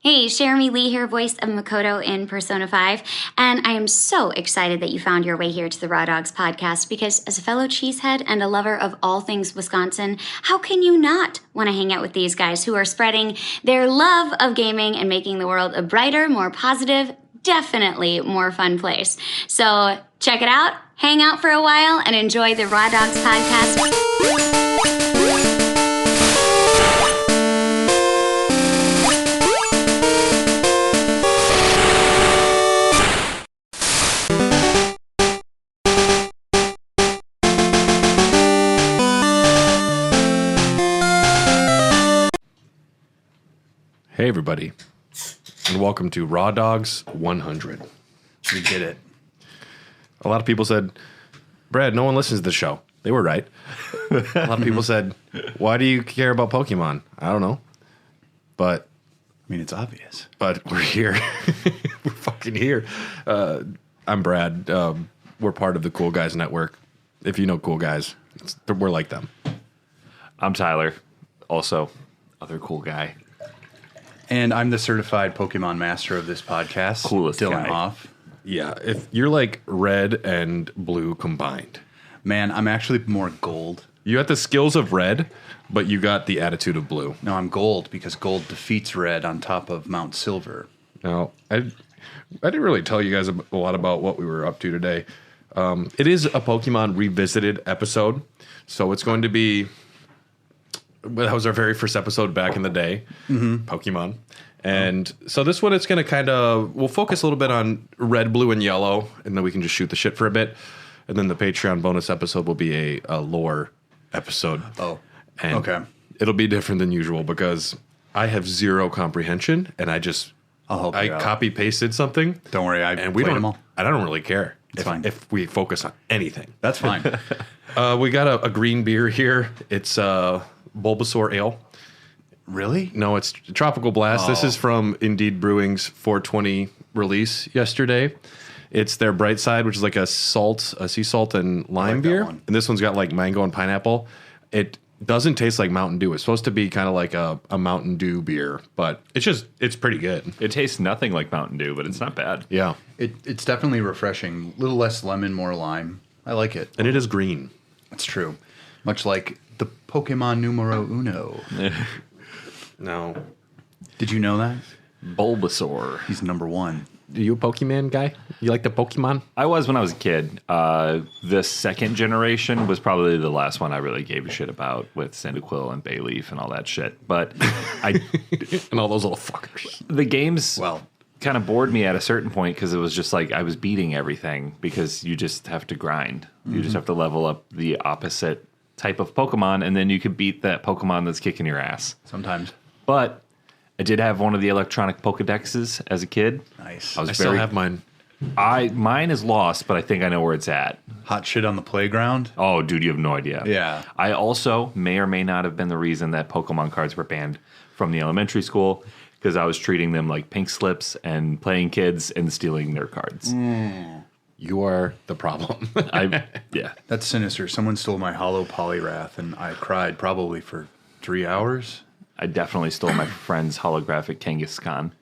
Hey, Jeremy Lee here, voice of Makoto in Persona 5, and I am so excited that you found your way here to the Raw Dogs podcast because as a fellow cheesehead and a lover of all things Wisconsin, how can you not want to hang out with these guys who are spreading their love of gaming and making the world a brighter, more positive, definitely more fun place. So check it out, hang out for a while, and enjoy the Raw Dogs podcast. Hey everybody, and welcome to Raw Dogs 100. We did it. A lot of people said, Brad, no one listens to the show. They were right. A lot of people said, why do you care about Pokemon? I don't know. But I mean, it's obvious. But we're here. We're fucking here. I'm Brad. We're part of the Cool Guys Network. If you know cool guys, we're like them. I'm Tyler, also other cool guy. And I'm the certified Pokemon master of this podcast. Coolest Dylan guy. Hoff. Yeah, if you're like red and blue combined. Man, I'm actually more gold. You got the skills of red, but you got the attitude of blue. No, I'm gold because gold defeats red on top of Mount Silver. Now, I didn't really tell you guys a lot about what we were up to today. It is a Pokemon Revisited episode, so it's going to be... That was our very first episode back in the day, Pokemon. And so this one, it's going to we'll focus a little bit on red, blue, and yellow, and then we can just shoot the shit for a bit. And then the Patreon bonus episode will be a lore episode. Oh, and okay. It'll be different than usual because I have zero comprehension, and I'll help you out. copy-pasted something. Don't worry, and we played don't. them all. I don't really care It's if we focus on anything. That's fine. We got a green beer here. It's Bulbasaur Ale. Really? No, it's Tropical Blast. This is from Indeed Brewing's 420 release yesterday. It's their Bright Side, which is like a sea salt and lime beer. one. And this one's got like mango and pineapple. It doesn't taste like Mountain Dew. It's supposed to be kind of like a Mountain Dew beer, but it's pretty good. It tastes nothing like Mountain Dew, but it's not bad. Yeah. It's definitely refreshing. A little less lemon, more lime. I like it. And it is green. It's true. Much like the Pokemon numero uno. No. Did you know that? Bulbasaur. He's number one. Are you a Pokemon guy? You like the Pokemon? I was when I was a kid. The second generation was probably the last one I really gave a shit about with Cyndaquil and Bayleaf and all that shit. But And all those little fuckers. the games Well, kind of bored me at a certain point because it was just like I was beating everything because you just have to grind. You just have to level up the opposite type of Pokemon, and then you could beat that Pokemon that's kicking your ass. sometimes. But I did have one of the electronic Pokedexes as a kid. Nice. I I still have mine. Mine is lost, but I think I know where it's at. Hot shit on the playground. Oh, dude, you have no idea. Yeah. I also may or may not have been the reason that Pokemon cards were banned from the elementary school because I was treating them like pink slips and playing kids and stealing their cards. You are the problem. Yeah. That's sinister. Someone stole my hollow Polyrath, and I cried probably for 3 hours. I definitely stole my friend's holographic Kangaskhan.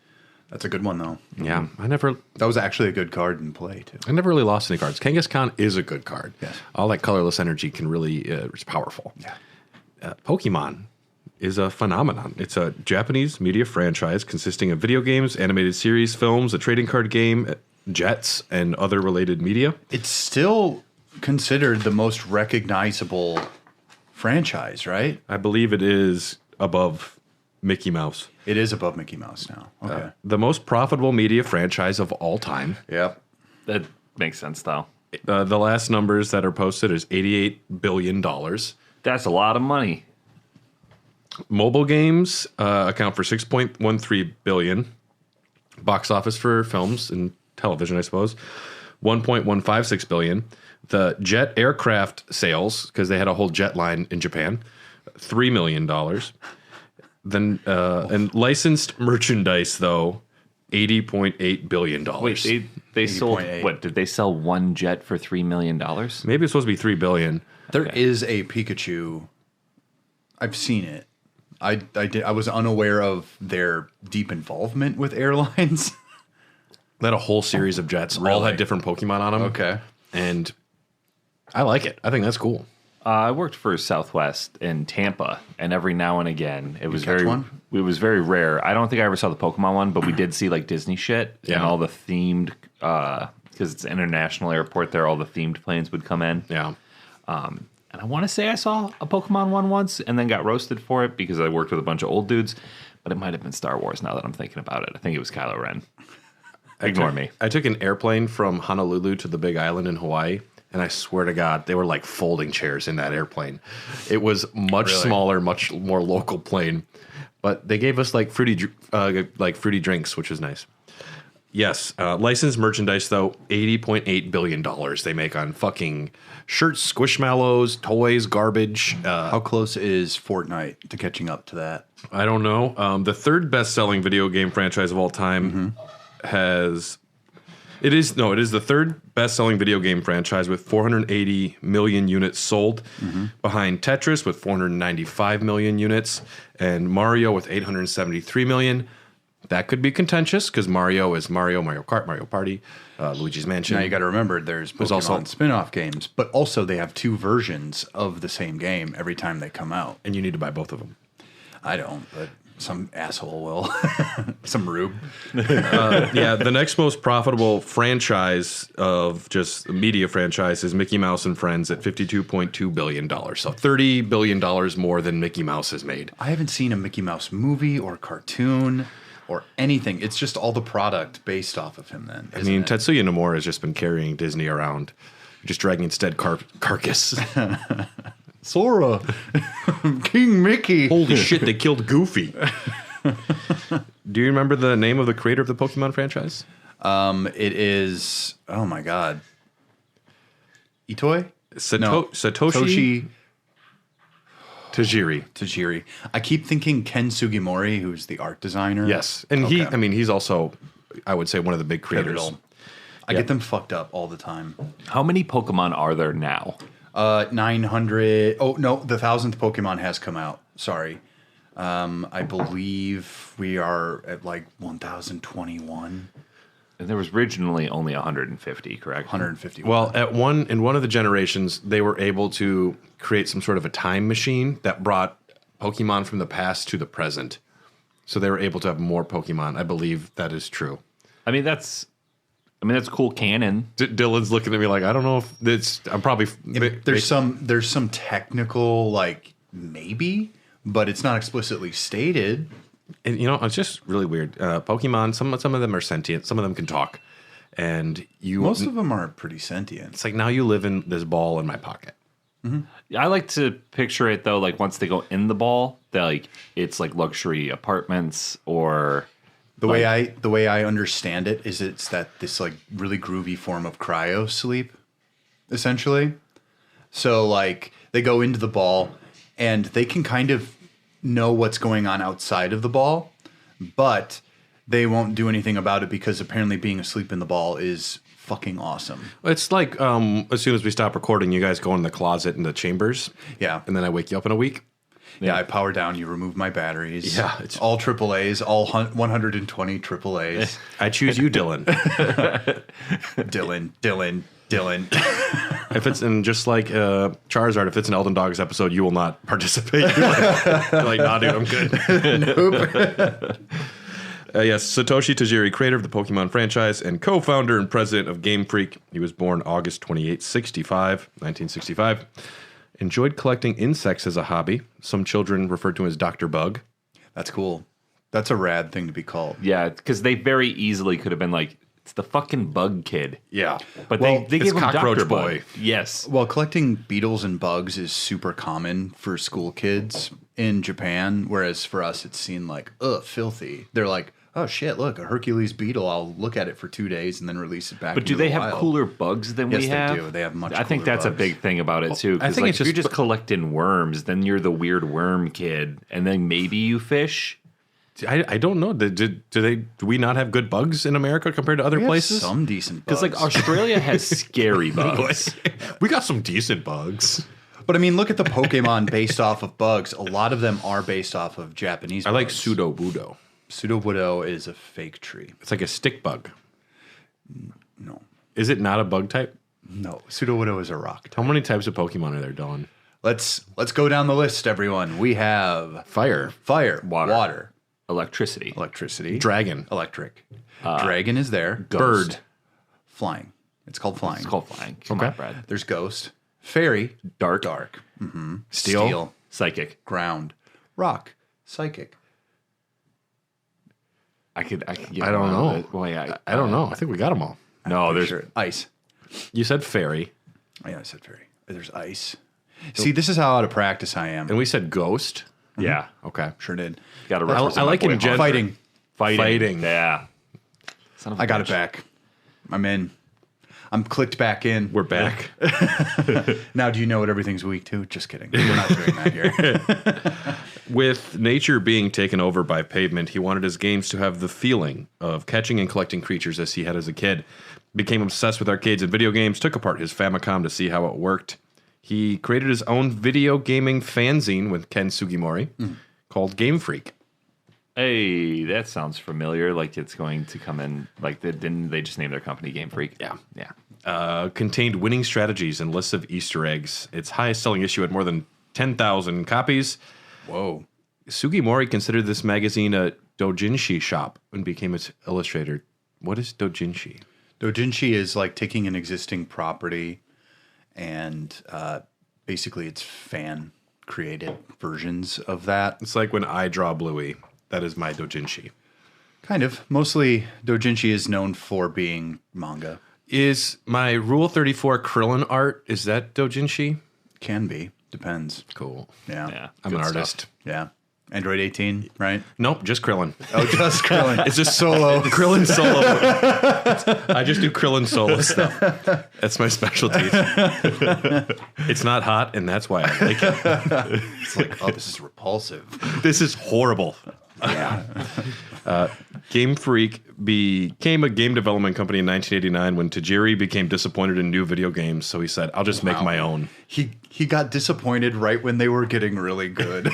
That's a good one, though. Yeah. I never That was actually a good card in play, too. really lost any cards. Kangaskhan is a good card. Yes. All that colorless energy can really, it's powerful. Yeah. Pokemon is a phenomenon. It's a Japanese media franchise consisting of video games, animated series, films, a trading card game, jets, and other related media. It's still considered the most recognizable franchise, right? I believe it is above Mickey Mouse. It is above Mickey Mouse now. Okay. The most profitable media franchise of all time. Yep. That makes sense, though. The last numbers that are posted is $88 billion. That's a lot of money. Mobile games account for $6.13 billion. Box office for films and television, I suppose, $1.156 billion. The jet aircraft sales, because they had a whole jet line in Japan, $3 million. Then and licensed merchandise, though, $80.8 billion. Wait, they sold 80.8. what? Did they sell one jet for $3 million? Maybe it's supposed to be $3 billion. There is a Pikachu. I've seen it. I was unaware of their deep involvement with airlines. They had a whole series of jets, all Really? had different Pokemon on them. Okay. And I like it. I think that's cool. I worked for Southwest in Tampa, and every now and again, it was catch one? very rare. I don't think I ever saw the Pokemon one, but we did see like Disney shit and Yeah. all the themed because it's an international airport there. All the themed planes would come in. Yeah. And I want to say I saw a Pokemon one once and then got roasted for it because I worked with a bunch of old dudes, but it might have been Star Wars now that I'm thinking about it. I think it was Kylo Ren. Ignore me. I took an airplane from Honolulu to the Big Island in Hawaii, and I swear to God, they were like folding chairs in that airplane. It was much Really? smaller, much more local plane, but they gave us like fruity drinks, which was nice. Yes, licensed merchandise though, $80.8 billion they make on fucking shirts, squishmallows, toys, garbage. How close is Fortnite to catching up to that? I don't know. The third best-selling video game franchise of all time it is the third best-selling video game franchise with 480 million units sold, behind Tetris with 495 million units, and Mario with 873 million. That could be contentious because Mario is Mario Kart, Mario Party, Luigi's Mansion. Now you got to remember there's Pokemon also- spin-off games, but also they have two versions of the same game every time they come out. and you need to buy both of them. I don't, but some asshole will. Some rube. Yeah, the next most profitable franchise of just media franchise is Mickey Mouse and Friends at $52.2 billion. So $30 billion more than Mickey Mouse has made. I haven't seen a Mickey Mouse movie or cartoon or anything. It's just all the product based off of him then. I mean, Tetsuya Nomura has just been carrying Disney around, just dragging its dead carcass. Sora, King Mickey. Holy shit, they killed Goofy. Do you remember the name of the creator of the Pokemon franchise? It is, oh my God. Itoi? Satoshi Tajiri. Tajiri. I keep thinking Ken Sugimori, who's the art designer. Yes. And Okay. he's also, I would say, one of the big creators. Pivotal. I get them fucked up all the time. How many Pokemon are there now? 900. Oh, no, the 1,000th Pokemon has come out. Sorry. I believe we are at like 1,021. And there was originally only 150, correct? 150. Well, in one of the generations, they were able to create some sort of a time machine that brought Pokemon from the past to the present. So they were able to have more Pokemon. I believe that is true. I mean, that's cool canon. Dylan's looking at me like, I don't know if it's. I'm probably. there's some technical, like, maybe, but it's not explicitly stated. And, it's just really weird. Pokemon, some of them are sentient. Some of them can talk. And Most of them are pretty sentient. it's like, now you live in this ball in my pocket. I like to picture it though, like once they go in the ball, it's like luxury apartments or The way I understand it is it's this like really groovy form of cryo sleep, essentially. So like they go into the ball and they can kind of know what's going on outside of the ball, but they won't do anything about it because apparently being asleep in the ball is fucking awesome. It's like as soon as we stop recording, you guys go in the closet in the chambers. Yeah. And then I wake you up in a week. Yeah, I power down, you remove my batteries. Yeah, It's all AAAs, all 120 AAAs. I choose you, Dylan. Dylan. If it's in just like Charizard, if it's an Elden Dogs episode, you will not participate. You're like, nah, dude, I'm good. Nope. Yes, Satoshi Tajiri, creator of the Pokemon franchise and co-founder and president of Game Freak. He was born August 28, 1965. Enjoyed collecting insects as a hobby. Some children referred to him as Dr. Bug. That's cool. That's a rad thing to be called. yeah, because they very easily could have been like, it's the fucking bug kid. Yeah. But Well, they it's gave him Cockroach Dr. Boy. Bug. Yes. Well, collecting beetles and bugs is super common for school kids in Japan, whereas for us it's seen like, ugh, filthy. They're like, oh shit, look, a Hercules beetle. I'll look at it for 2 days and then release it back. But do into they the have wild. cooler bugs than Yes, we they have? do. They have much I think cooler that's a bugs. big thing about it too. I Because think like, it's if you're just- just collecting worms, then you're the weird worm kid, and then maybe you fish. I don't know. Do we not have good bugs in America compared to other We have places? some decent bugs. Because like Australia has scary bugs. We got some decent bugs. But I mean, look at the Pokemon based off of bugs. A lot of them are based off of Japanese I like bugs. Pseudo-Budo. Pseudo-Budo is a fake tree. It's like a stick bug. No. Is it not a bug type? No. Pseudo-Budo is a rock type. How many types of Pokemon are there, Dylan? Let's go down the list, everyone. We have Fire. water, Electricity. electricity, Dragon. electric. Dragon is there. Bird. Flying. It's called flying. It's called flying. Come on, Brad. There's ghost. Fairy. Dark. Steel. Psychic. Ground. Rock. Psychic. I could I don't know. Well, yeah, I don't know. I think we got them all. No, there's Sure. Ice. You said fairy. Oh, yeah, I said fairy. There's ice. See, this is how out of practice I am. And we said ghost. yeah. Okay. Sure did. Got to I represent like my boy in gen- Mark. Fighting. Fighting. Yeah. Son of a I got it bitch. back. I'm in. I'm clicked back in. We're back. Now, do you know what everything's weak to? Just kidding. We're not doing that here. With nature being taken over by pavement, he wanted his games to have the feeling of catching and collecting creatures as he had as a kid. Became obsessed with arcades and video games, took apart his Famicom to see how it worked. He created his own video gaming fanzine with Ken Sugimori called Game Freak. Hey, that sounds familiar. Like it's going to come in. Like didn't they just name their company Game Freak? Yeah. Yeah. Contained winning strategies and lists of Easter eggs. Its highest selling issue had more than 10,000 copies. Whoa. Sugimori considered this magazine a doujinshi shop and became its illustrator. What is doujinshi? Doujinshi is like taking an existing property and basically it's fan created versions of that. It's like when I draw Bluey. That is my doujinshi. Kind of. Mostly Doujinshi is known for being manga. Is my Rule 34 Krillin art, is that doujinshi? Can be. Depends. Cool. Yeah. Yeah. I'm Good an stuff. artist. Yeah. Android 18, right? Nope, just Krillin. Oh, just Krillin. It's just Solo. Krillin solo. I just do Krillin solo stuff. That's my specialty. It's not hot, and that's why I like it. It's like, oh, this is repulsive. This is horrible. Yeah. Game Freak became a game development company in 1989 when Tajiri became disappointed in new video games, so he said, I'll just make my own. He got disappointed right when they were getting really good.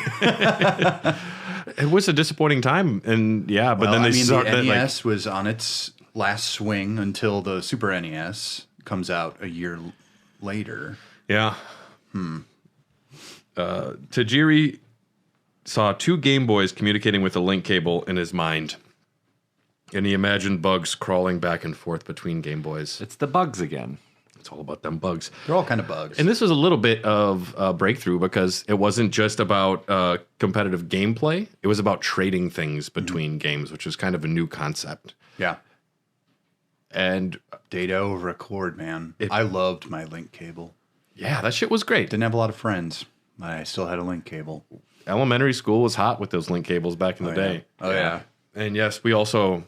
It was a disappointing time, and yeah, but then they the started NES was on its last swing until the Super NES comes out a year later. yeah. Tajiri saw two Game Boys communicating with a link cable in his mind, and he imagined bugs crawling back and forth between Game Boys. It's the bugs again. It's all about them bugs. They're all kind of bugs. And this was a little bit of a breakthrough because it wasn't just about competitive gameplay. It was about trading things between games, which was kind of a new concept. Yeah. And Data over a cord, man. I loved my link cable. yeah, that shit was great. Didn't have a lot of friends, but I still had a link cable. Elementary school was hot with those link cables back in the day. Oh, yeah. And yes, we also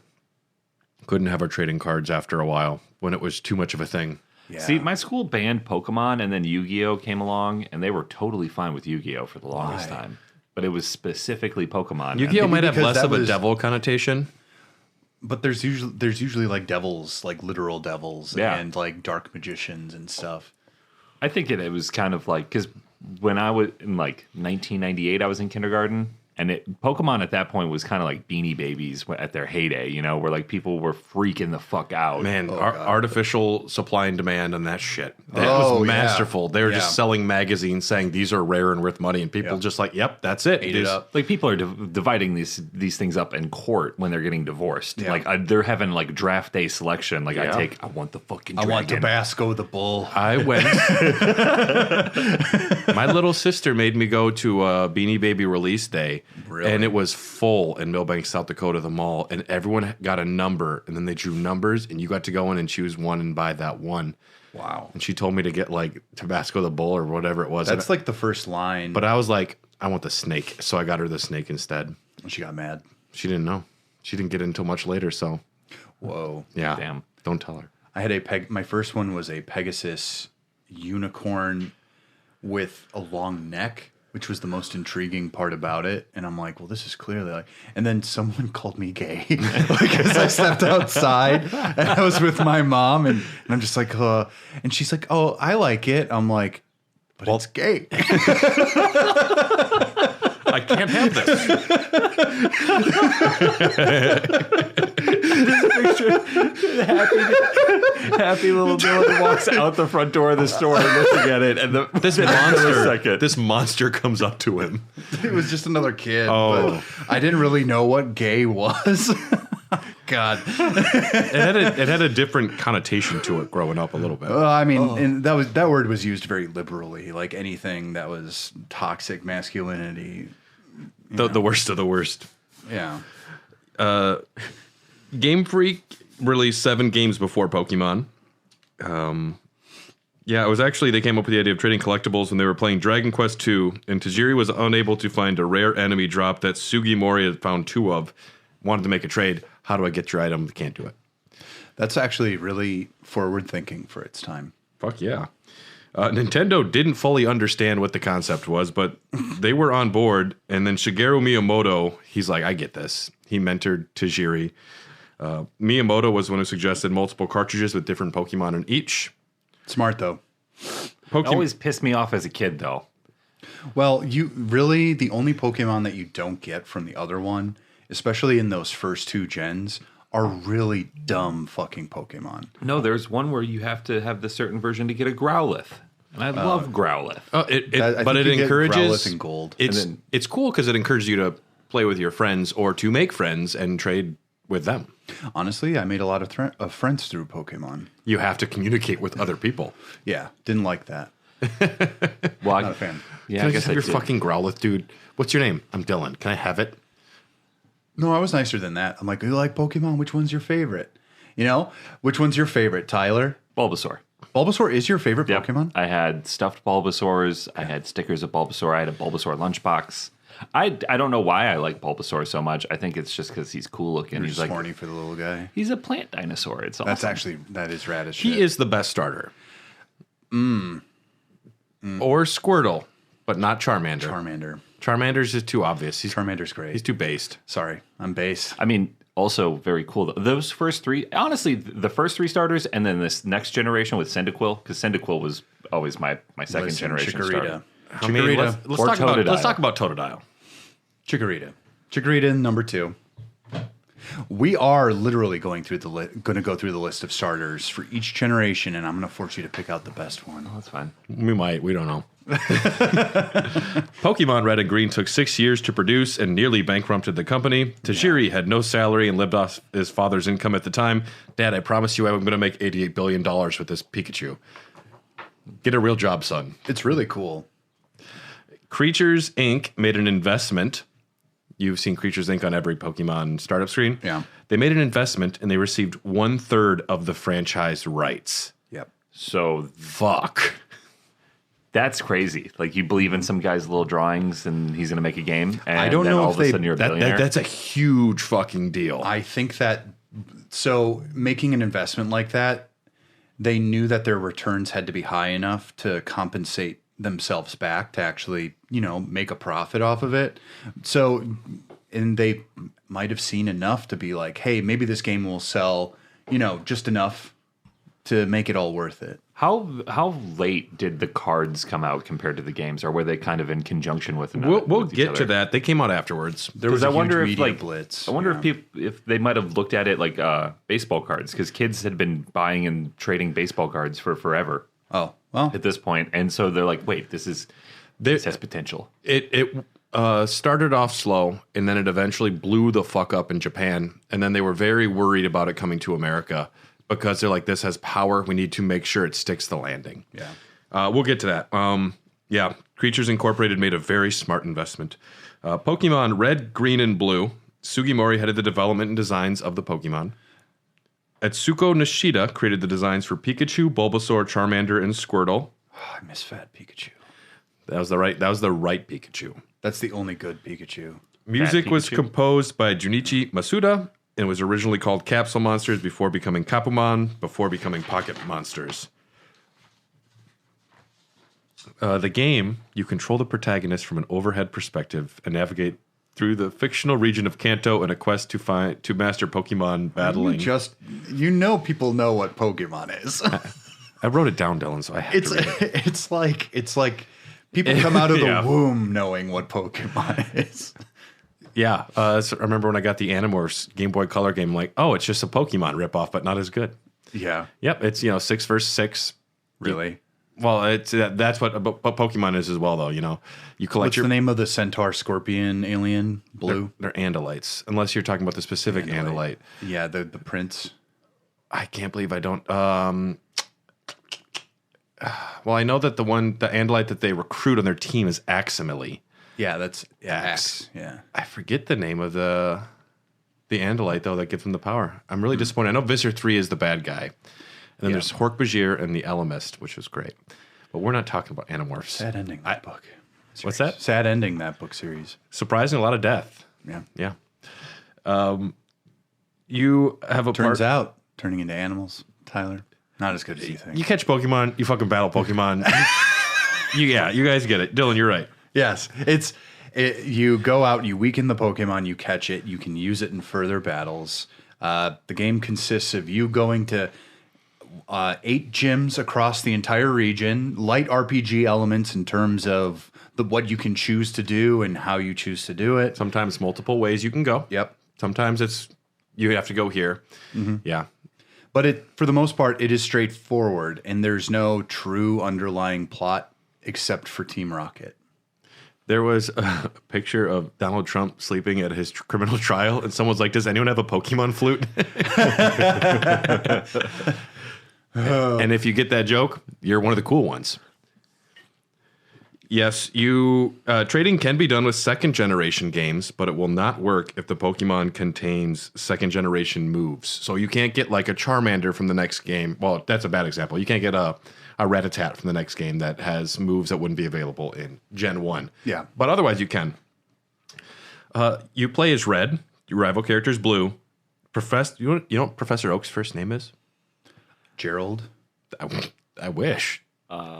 couldn't have our trading cards after a while when it was too much of a thing. Yeah. See, my school banned Pokemon, and then Yu-Gi-Oh came along, and they were totally fine with Yu-Gi-Oh for the longest Why? time. But it was specifically Pokemon. Yu-Gi-Oh Maybe might have because less that of a was- devil connotation. But there's usually like devils, like literal devils, Yeah. and like dark magicians and stuff. I think it was kind of like, because when I was in like 1998, I was in kindergarten, and Pokemon at that point was kind of like Beanie Babies at their heyday, you know, where like people were freaking the fuck out. Man, God. artificial supply and demand on that shit. That Oh, was yeah. masterful. They were Yeah. just selling magazines saying these are rare and worth money, and people Yep. just like, yep, that's it. Ate These- it up. Like people are dividing these things up in court when they're getting divorced. Yeah. Like they're having like draft day selection. Like Yeah. I want the fucking I dragon. want Tabasco the bull. I went. My little sister made me go to a Beanie Baby release day, Really? and it was full in Millbank, South Dakota, the mall, and everyone got a number, and then they drew numbers, and you got to go in and choose one and buy that one. Wow. And she told me to get like Tabasco the Bull or whatever it was. That's And- like the first line. but I was like, I want the snake, so I got her the snake instead. She got mad. She didn't know. She didn't get it until much later. So Whoa. yeah, Damn. don't tell her. I had my first one was a Pegasus unicorn with a long neck, which was the most intriguing part about it. And I'm like, well, this is clearly like, and then someone called me gay because I stepped outside and I was with my mom and I'm just like, and she's like, oh, I like it. I'm like, But it's gay. I can't have this. Happy little Dylan walks out the front door of the store looking at it, and This monster comes up to him. It was just another kid. Oh. But I didn't really know what gay was. God. It had a different connotation to it growing up a little bit. I mean, and that word was used very liberally, like anything that was toxic masculinity. The worst of the worst. Yeah. Game Freak released 7 games before Pokemon. Yeah, it was actually, they came up with the idea of trading collectibles when they were playing Dragon Quest II, and Tajiri was unable to find a rare enemy drop that Sugimori had found 2 of. Wanted to make a trade. How do I get your item? Can't do it. That's actually really forward thinking for its time. Fuck yeah. Nintendo didn't fully understand what the concept was, but they were on board. And then Shigeru Miyamoto, he's like, I get this. He mentored Tajiri. Miyamoto was the one who suggested multiple cartridges with different Pokemon in each. Smart, though. It always pissed me off as a kid, though. Well, the only Pokemon that you don't get from the other one, especially in those first 2 gens, are really dumb fucking Pokemon. No, there's one where you have to have the certain version to get a Growlithe. And I love Growlithe. But it encourages Growlithe and Gold. It's cool because it encourages you to play with your friends or to make friends and trade with them. Honestly, I made a lot of friends through Pokemon. You have to communicate with other people. Yeah, didn't like that. Well, Not a fan. Yeah, Can I I guess just have I your did. fucking Growlithe, dude? What's your name? I'm Dylan. Can I have it? No, I was nicer than that. I'm like, you like Pokemon? Which one's your favorite? You know, which one's your favorite, Tyler? Bulbasaur. Bulbasaur is your favorite Yep. Pokemon? I had stuffed Bulbasaurs. I had stickers of Bulbasaur. I had a Bulbasaur lunchbox. I don't know why I like Bulbasaur so much. I think it's just because he's cool looking. You're He's just like horny for the little guy. he's a plant dinosaur. It's awesome. That is rad as shit. He is the best starter. Or Squirtle, but not Charmander. Charmander's just too obvious. Charmander's great. He's too based. Sorry, I'm base. I mean, also very cool. Those first 3, honestly, the first 3 starters, and then this next generation with Cyndaquil, because Cyndaquil was always my second Listen, generation Chikorita. starter. I mean, Chikorita. let's talk about Totodile. Chikorita, number 2. We are literally going to go through the list of starters for each generation, and I'm going to force you to pick out the best one. Oh, that's fine. We might. We don't know. Pokemon Red and Green took 6 years to produce and nearly bankrupted the company. Tajiri had no salary and lived off his father's income at the time. Dad, I promise you I'm going to make $88 billion with this Pikachu. Get a real job, son. It's really cool. Creatures Inc. made an investment. You've seen Creatures Inc. on every Pokemon startup screen. Yeah. They made an investment and they received 1/3 of the franchise rights. Yep. So Fuck. that's crazy. Like, you believe in some guy's little drawings and he's going to make a game. And I don't then know all if of a they- sudden you're a billionaire. That's a huge fucking deal. I think that, so making an investment like that, they knew that their returns had to be high enough to compensate themselves back to actually, make a profit off of it. So, and they might have seen enough to be like, hey, maybe this game will sell, just enough to make it all worth it. How late did the cards come out compared to the games, or were they kind of in conjunction with another? We'll with each get other? to that. They came out afterwards. There was I a wonder huge if media like blitz. I wonder Yeah. if they might have looked at it like baseball cards, because kids had been buying and trading baseball cards for forever Oh, well, at this point, and so they're like, wait, this has potential. It started off slow, and then it eventually blew the fuck up in Japan. And then they were very worried about it coming to America because they're like, this has power. We need to make sure it sticks the landing. yeah. We'll get to that. Yeah, Creatures Incorporated made a very smart investment. Pokemon Red, Green, and Blue. Sugimori headed the development and designs of the Pokemon. Atsuko Nishida created the designs for Pikachu, Bulbasaur, Charmander, and Squirtle. Oh, I miss Fat Pikachu. That was the right Pikachu. That's the only good Pikachu. Music was Pikachu? composed by Junichi Masuda and was originally called Capsule Monsters before becoming Kapumon, before becoming Pocket Monsters. The game, you control the protagonist from an overhead perspective and navigate through the fictional region of Kanto in a quest to master Pokemon battling. People know what Pokemon is. I wrote it down, Dylan, so I have to read it. It's like people come out of the Yeah. womb knowing what Pokemon is. Yeah. So I remember when I got the Animorphs Game Boy Color game, like, oh, it's just a Pokemon ripoff, but not as good. Yeah, Yep. It's, 6 versus 6. really. Well, that's what Pokemon is as well, though. You collect What's the name of the centaur, scorpion, alien, blue? They're Andalites, unless you're talking about the specific Andalite. Yeah, the prince. I can't believe I don't. Well, I know that the Andalite that they recruit on their team is Aximili. Yeah, that's Axe. Axe. Yeah. I forget the name of the Andalite, though, that gives them the power. I'm really disappointed. I know Visser 3 is the bad guy. And then there's Hork-Bajir and the Elemist, which was great. But we're not talking about Animorphs. Sad ending that book. What's that? Sad ending that book series. Surprising, a lot of death. Yeah. Yeah. You have a Turns out, turning into animals, Tyler, not as good as you think. You catch Pokemon, you fucking battle Pokemon. you guys get it. Dylan, you're right. Yes, you go out, you weaken the Pokemon, you catch it, you can use it in further battles. The game consists of you going to 8 gyms across the entire region, light RPG elements in terms of what you can choose to do and how you choose to do it. Sometimes multiple ways you can go. Yep. Sometimes it's you have to go here. Mm-hmm. Yeah. But for the most part, it is straightforward, and there's no true underlying plot except for Team Rocket. There was a picture of Donald Trump sleeping at his criminal trial, and someone's like, does anyone have a Pokemon flute? And if you get that joke, you're one of the cool ones. Yes, trading can be done with second generation games, but it will not work if the Pokemon contains second generation moves. So you can't get like a Charmander from the next game. Well, that's a bad example. You can't get a Rattata from the next game that has moves that wouldn't be available in Gen 1. Yeah. But otherwise you can. You play as Red. Your rival character is Blue. You know what Professor Oak's first name is? Gerald? I wish.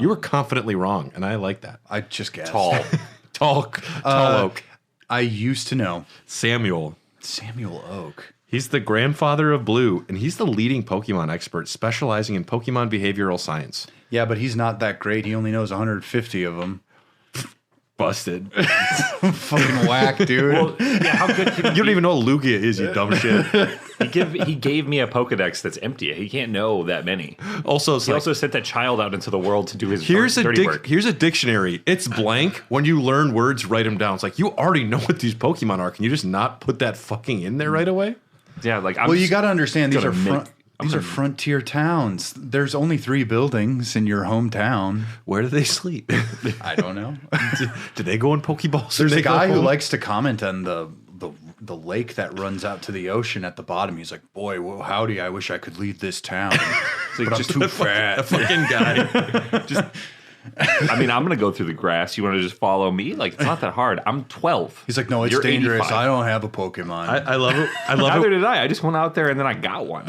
You were confidently wrong, and I like that. I just guessed. Tall Oak. I used to know. Samuel Oak. He's the grandfather of Blue, and he's the leading Pokemon expert specializing in Pokemon behavioral science. Yeah, but he's not that great. He only knows 150 of them. Busted. Fucking whack, dude. Well, yeah, how good can You don't even know what Lugia is, you dumb shit. he gave me a Pokedex that's empty. He can't know that many. Also, He also sent that child out into the world to do his here's dirty work. Here's a dictionary. It's blank. When you learn words, write them down. It's like, you already know what these Pokemon are. Can you just not put that fucking in there right away? Yeah, like You got to understand these gonna are frontier towns. There's only 3 buildings in your hometown. Where do they sleep? I don't know. Do they go in Pokeballs? There's They a go guy who home? likes to comment on the lake that runs out to the ocean at the bottom. He's like, "Boy, well, howdy! I wish I could leave this town, but I'm too a fat." fucking guy. Just I mean, I'm going to go through the grass. You want to just follow me? Like, it's not that hard. I'm 12. He's like, "No, it's You're dangerous. 85. I don't have a Pokemon." I love it. I love Neither it. did I. I just went out there and then I got one.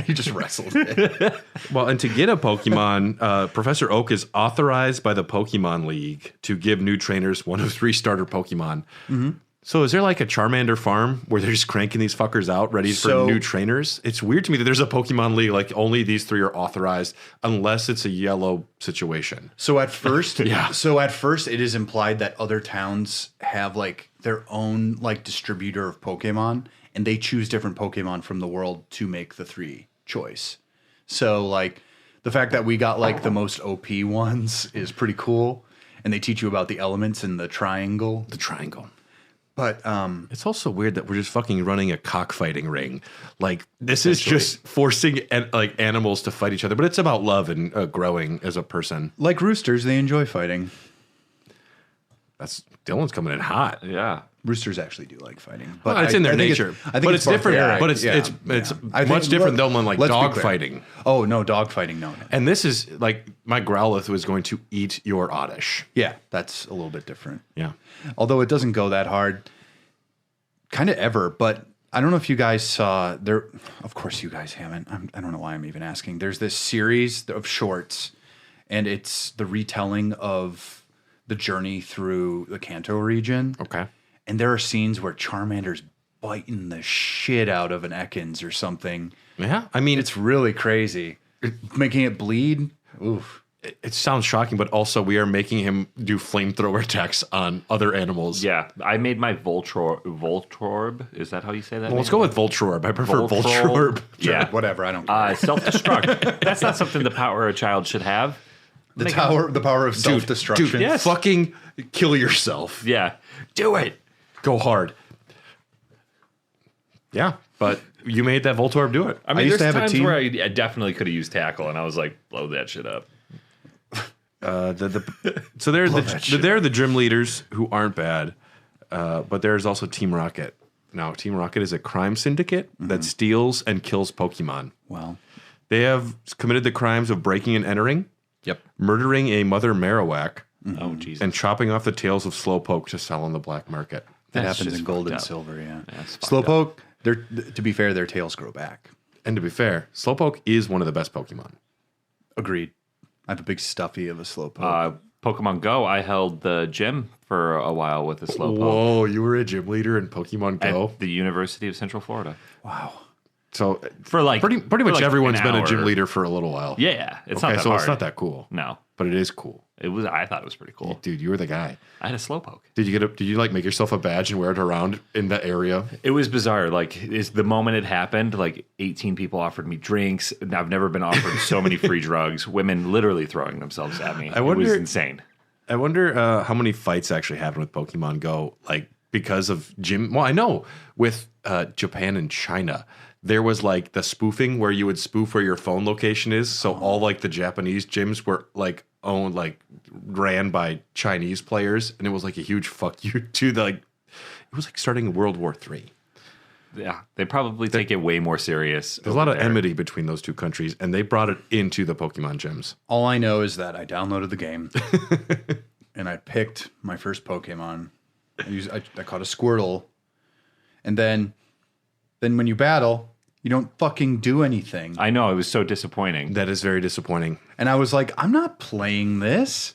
He just wrestled it. Well, and to get a Pokemon, Professor Oak is authorized by the Pokemon League to give new trainers 1 of 3 starter Pokemon. Mm-hmm. So is there like a Charmander farm where they're just cranking these fuckers out ready for new trainers? It's weird to me that there's a Pokemon League, like only these 3 are authorized unless it's a yellow situation. So at first, Yeah. it is implied that other towns have like their own like distributor of Pokemon, and they choose different Pokemon from the world to make the 3 choice. So like the fact that we got like the most OP ones is pretty cool, and they teach you about the elements in the triangle. The triangle. But It's also weird that we're just fucking running a cockfighting ring. Like, this is just forcing like animals to fight each other, but it's about love and growing as a person. like roosters, they enjoy fighting. Dylan's coming in hot. Yeah. Roosters actually do like fighting, but Well, it's in their I think nature. I think But it's different. barbaric. But it's I much think- different than like let's be dog clear. fighting. Oh no, dog fighting, no. And this is like my Growlithe was going to eat your Oddish. Yeah, that's a little bit different. Yeah. Although it doesn't go that hard, kind of ever. But I don't know if you guys saw there. Of course, you guys haven't. I don't know why I'm even asking. There's this series of shorts, and it's the retelling of the journey through the Kanto region. Okay. And there are scenes where Charmander's biting the shit out of an Ekans or something. Yeah. I mean, It's really crazy. making it bleed. Oof. It sounds shocking, but also we are making him do flamethrower attacks on other animals. Yeah, I made my Voltorb. Is that how you say that? Well, let's go with Voltorb. I prefer Voltorb. Yeah, Whatever. I don't care. Self-destruct. That's not something the power a child should have. The power of self-destruction. Dude, Yes. fucking kill yourself. Yeah, do it. Go hard. Yeah, but you made that Voltorb do it. I mean, used there's to have a times team- where I definitely could have used tackle, and I was like, blow that shit up. So they're the gym leaders who aren't bad, but there's also Team Rocket. Now, Team Rocket is a crime syndicate that steals and kills Pokemon. Well, They have committed the crimes of breaking and entering, yep. murdering a Mother Marowak, Oh, Jesus. and chopping off the tails of Slowpoke to sell on the black market. That That's happens just in gold and fucked up. silver, yeah. That's fucked Slowpoke, to be fair, their tails grow back. And to be fair, Slowpoke is one of the best Pokemon. Agreed. I have a big stuffy of a Slowpoke. Pokemon Go, I held the gym for a while with a Slowpoke Whoa, you were a gym leader in Pokemon Go? at the University of Central Florida. Wow. So For like pretty for much like everyone's an been a hour. gym leader for a little while. Yeah, it's Okay, not that so hard. it's not that cool. No, But it is cool. it was. I thought it was pretty cool. Dude, you were the guy. I had a Slowpoke. Did you like make yourself a badge and wear it around in the area? It was bizarre. Like, is the moment it happened, like 18 people offered me drinks. And I've never been offered so many free drugs. Women literally throwing themselves at me. It was wonder- insane. I wonder how many fights actually happened with Pokemon Go, like because of gym. Well, I know with Japan and China, there was like the spoofing where you would spoof where your phone location is. So all like the Japanese gyms were like owned, like ran by Chinese players, and it was like a huge fuck you to the like. It was like starting World War III. Yeah, they probably take it way more serious. There's a lot of enmity between those two countries, and they brought it into the Pokemon gyms. All I know is that I downloaded the game and I picked my first Pokemon. I caught a Squirtle. And then when you battle, you don't fucking do anything. I know, it was so disappointing. That is very disappointing. And I was like, I'm not playing this.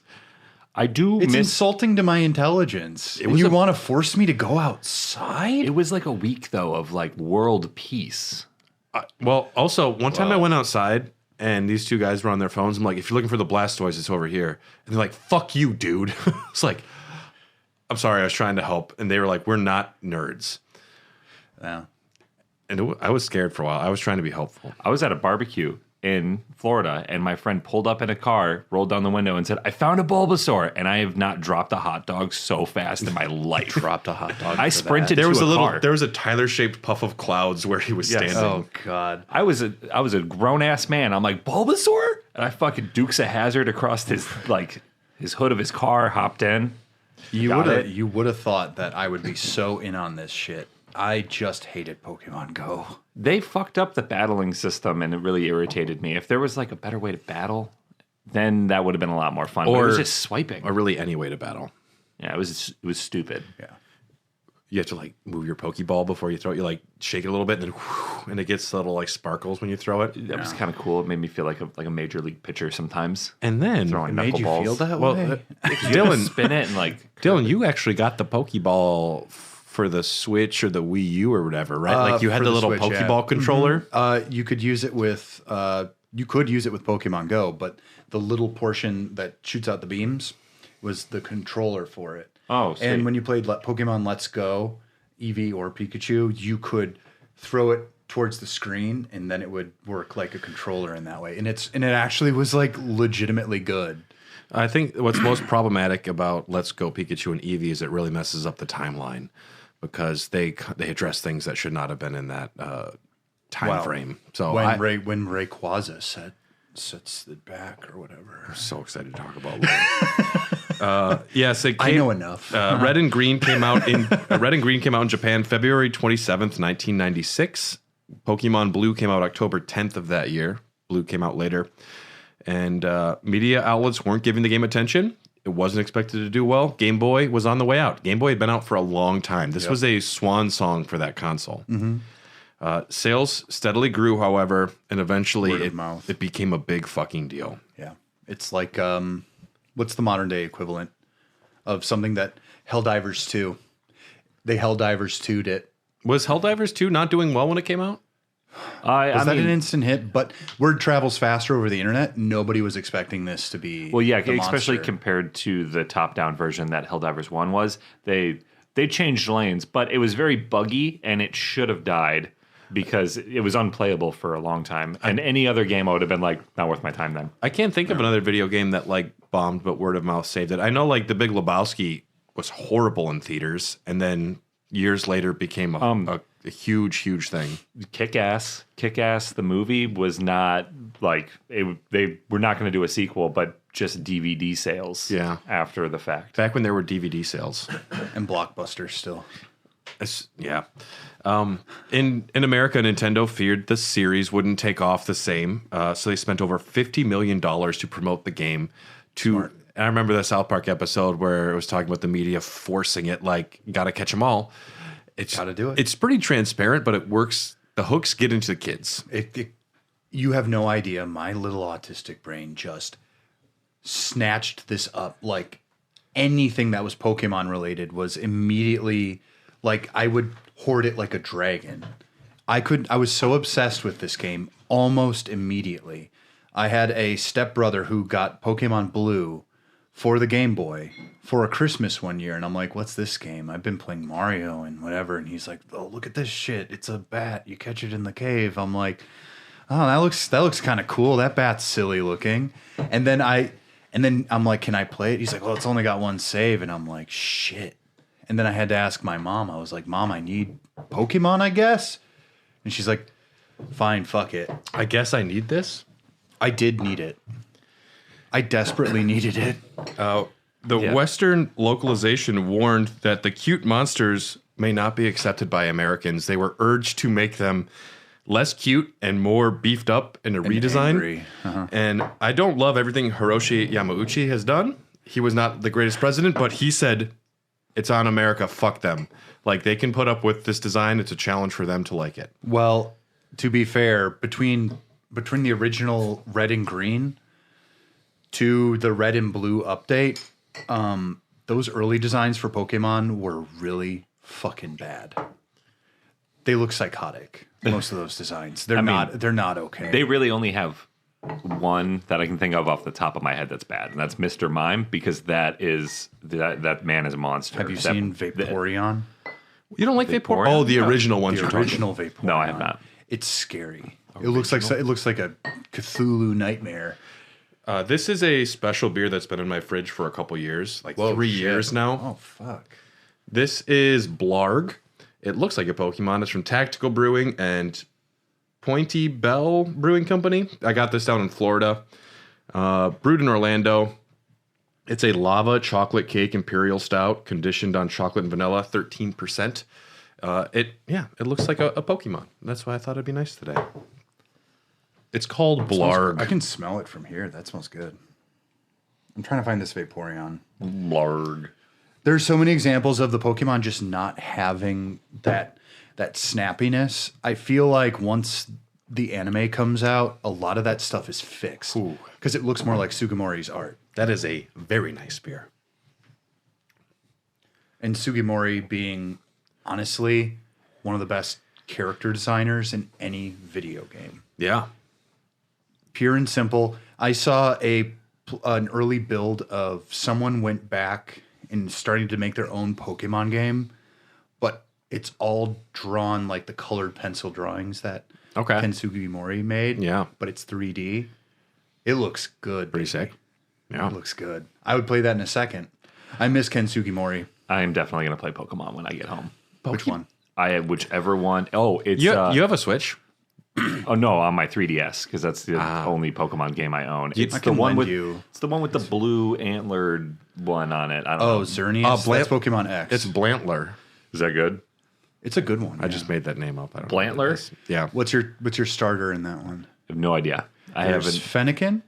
I do It's miss. insulting to my intelligence. And was you a- want to force me to go outside? It was like a week though of like world peace. Well, also one time I went outside and these two guys were on their phones. I'm like, if you're looking for the Blastoise, it's over here. And they're like, "Fuck you, dude." It's like, I'm sorry, I was trying to help, and they were like, "We're not nerds." Yeah. And I was scared for a while. I was trying to be helpful. I was at a barbecue in Florida, and my friend pulled up in a car, rolled down the window, and said, "I found a Bulbasaur," and I have not dropped a hot dog so fast in my life. Dropped a hot dog. I for sprinted that. There was to a car. There was a Tyler-shaped puff of clouds where he was Yes. standing. Oh, God. I was a grown ass man. I'm like, Bulbasaur, and I fucking Dukes a Hazard across his hood of his car, hopped in. You Got would have it. thought that I would be so in on this shit. I just hated Pokemon Go. They fucked up the battling system, and it really irritated me. If there was like a better way to battle, then that would have been a lot more fun. But it was just swiping. Or really any way to battle. Yeah, it was stupid. Yeah. You have to like move your Pokeball before you throw it. You like shake it a little bit, and then whoosh, and it gets little like sparkles when you throw it. That was kind of cool. It made me feel like a major league pitcher sometimes. And then Throwing Made you knuckleballs. feel that well, way? Dylan, Spin it and like Dylan, you actually got the Pokeball for the Switch or the Wii U or whatever, right? Like you had for the the little Switch, yeah. Pokeball controller. You could use it with Pokemon Go, but the little portion that shoots out the beams was the controller for it. Oh, sweet. And when you played Pokemon Let's Go, Eevee or Pikachu, you could throw it towards the screen, and then it would work like a controller in that way. And it actually was like legitimately good. I think what's most problematic about Let's Go Pikachu and Eevee is it really messes up the timeline because they address things that should not have been in that time frame. So when I'm Rayquaza sets it back or whatever. so excited to talk about that. Yes, it I came, know enough. Red and Green came out in Japan February 27th, 1996. Pokemon Blue came out October 10th of that year. Blue came out later. And media outlets weren't giving the game attention. It wasn't expected to do well. Game Boy was on the way out. Game Boy had been out for a long time. This was a swan song for that console. Sales steadily grew, however, and eventually Word of mouth. it became a big fucking deal. Yeah. It's like, what's the modern day equivalent of something that Helldivers 2? They Helldivers 2'd it. Was Helldivers 2 not doing well when it came out? Was that an instant hit? But word travels faster over the internet. Nobody was expecting this to be. Well, yeah, the especially monster. compared to the top-down version that Helldivers 1 was. They changed lanes, but it was very buggy, and it should have died because it was unplayable for a long time. And any other game, I would have been like, not worth my time then. I can't think of another video game that like bombed, but word of mouth saved it. I know like The Big Lebowski was horrible in theaters, and then years later became a huge thing. Kick-Ass, the movie was not like they were not going to do a sequel, but just DVD sales. Yeah. After the fact. Back when there were DVD sales. And Blockbuster still. Yeah. In America, Nintendo feared the series wouldn't take off the same, so they spent over $50 million to promote the game. And I remember the South Park episode where it was talking about the media forcing it, like, gotta catch them all. Gotta do it. It's pretty transparent, but it works. The hooks get into the kids. You have no idea. My little autistic brain just snatched this up. Like anything that was Pokemon related was immediately like I would hoard it like a dragon. I was so obsessed with this game almost immediately. I had a stepbrother who got Pokemon Blue for the Game Boy for a Christmas one year, and I'm like, what's this game? I've been playing Mario and whatever, and he's like, oh, look at this shit. It's a bat. You catch it in the cave. I'm like, oh, that looks kind of cool. That bat's silly looking. And then I'm like, can I play it? He's like, well, it's only got one save, and I'm like, shit. And then I had to ask my mom. I was like, Mom, I need Pokemon, I guess. And she's like, fine, fuck it. I guess I need this. I did need it. I desperately needed it. The Western localization warned that the cute monsters may not be accepted by Americans. They were urged to make them less cute and more beefed up in a redesign. Angry. And I don't love everything Hiroshi Yamauchi has done. He was not the greatest president, but he said, it's on America, fuck them. Like, they can put up with this design. It's a challenge for them to like it. Well, to be fair, between the original red and green to the red and blue update, those early designs for Pokemon were really fucking bad. They look psychotic. Most of those designs. They're not okay. They really only have one that I can think of off the top of my head that's bad, and that's Mr. Mime, because that man is a monster. Have you seen Vaporeon? You don't like Vaporeon? Vaporeon? Oh, the original ones. The you're talking original Vaporeon. No, I have not. It's scary. It looks like a Cthulhu nightmare. This is a special beer that's been in my fridge for a couple years, like 3 years now. Oh, fuck. This is Blarg. It looks like a Pokemon. It's from Tactical Brewing and Pointy Bell Brewing Company. I got this down in Florida. Brewed in Orlando. It's a lava chocolate cake imperial stout, conditioned on chocolate and vanilla, 13%. It looks like a Pokemon. That's why I thought it'd be nice today. It's called Blarg. I can smell it from here. That smells good. I'm trying to find this Vaporeon. Blarg. There's so many examples of the Pokemon just not having that snappiness. I feel like once the anime comes out, a lot of that stuff is fixed. Because it looks more like Sugimori's art. That is a very nice beer. And Sugimori being, honestly, one of the best character designers in any video game. Yeah. Pure and simple. I saw an early build of someone went back and starting to make their own Pokemon game, but it's all drawn like the colored pencil drawings that Ken Sugimori made. Yeah. But it's 3D. It looks good. Pretty sick. Yeah. It looks good. I would play that in a second. I miss Ken Sugimori. I'm definitely going to play Pokemon when I get home. Which one? Whichever one. Oh, it's... You have a Switch? Oh, no, on my 3DS, because that's the only Pokemon game I own. It's the one with the blue antlered one on it. I don't know. Xerneas? That's Pokemon X. It's Blantler. Is that good? It's a good one. I just made that name up. I don't know. Blantler? Yeah. What's your starter in that one? I have no idea. There's Fennekin,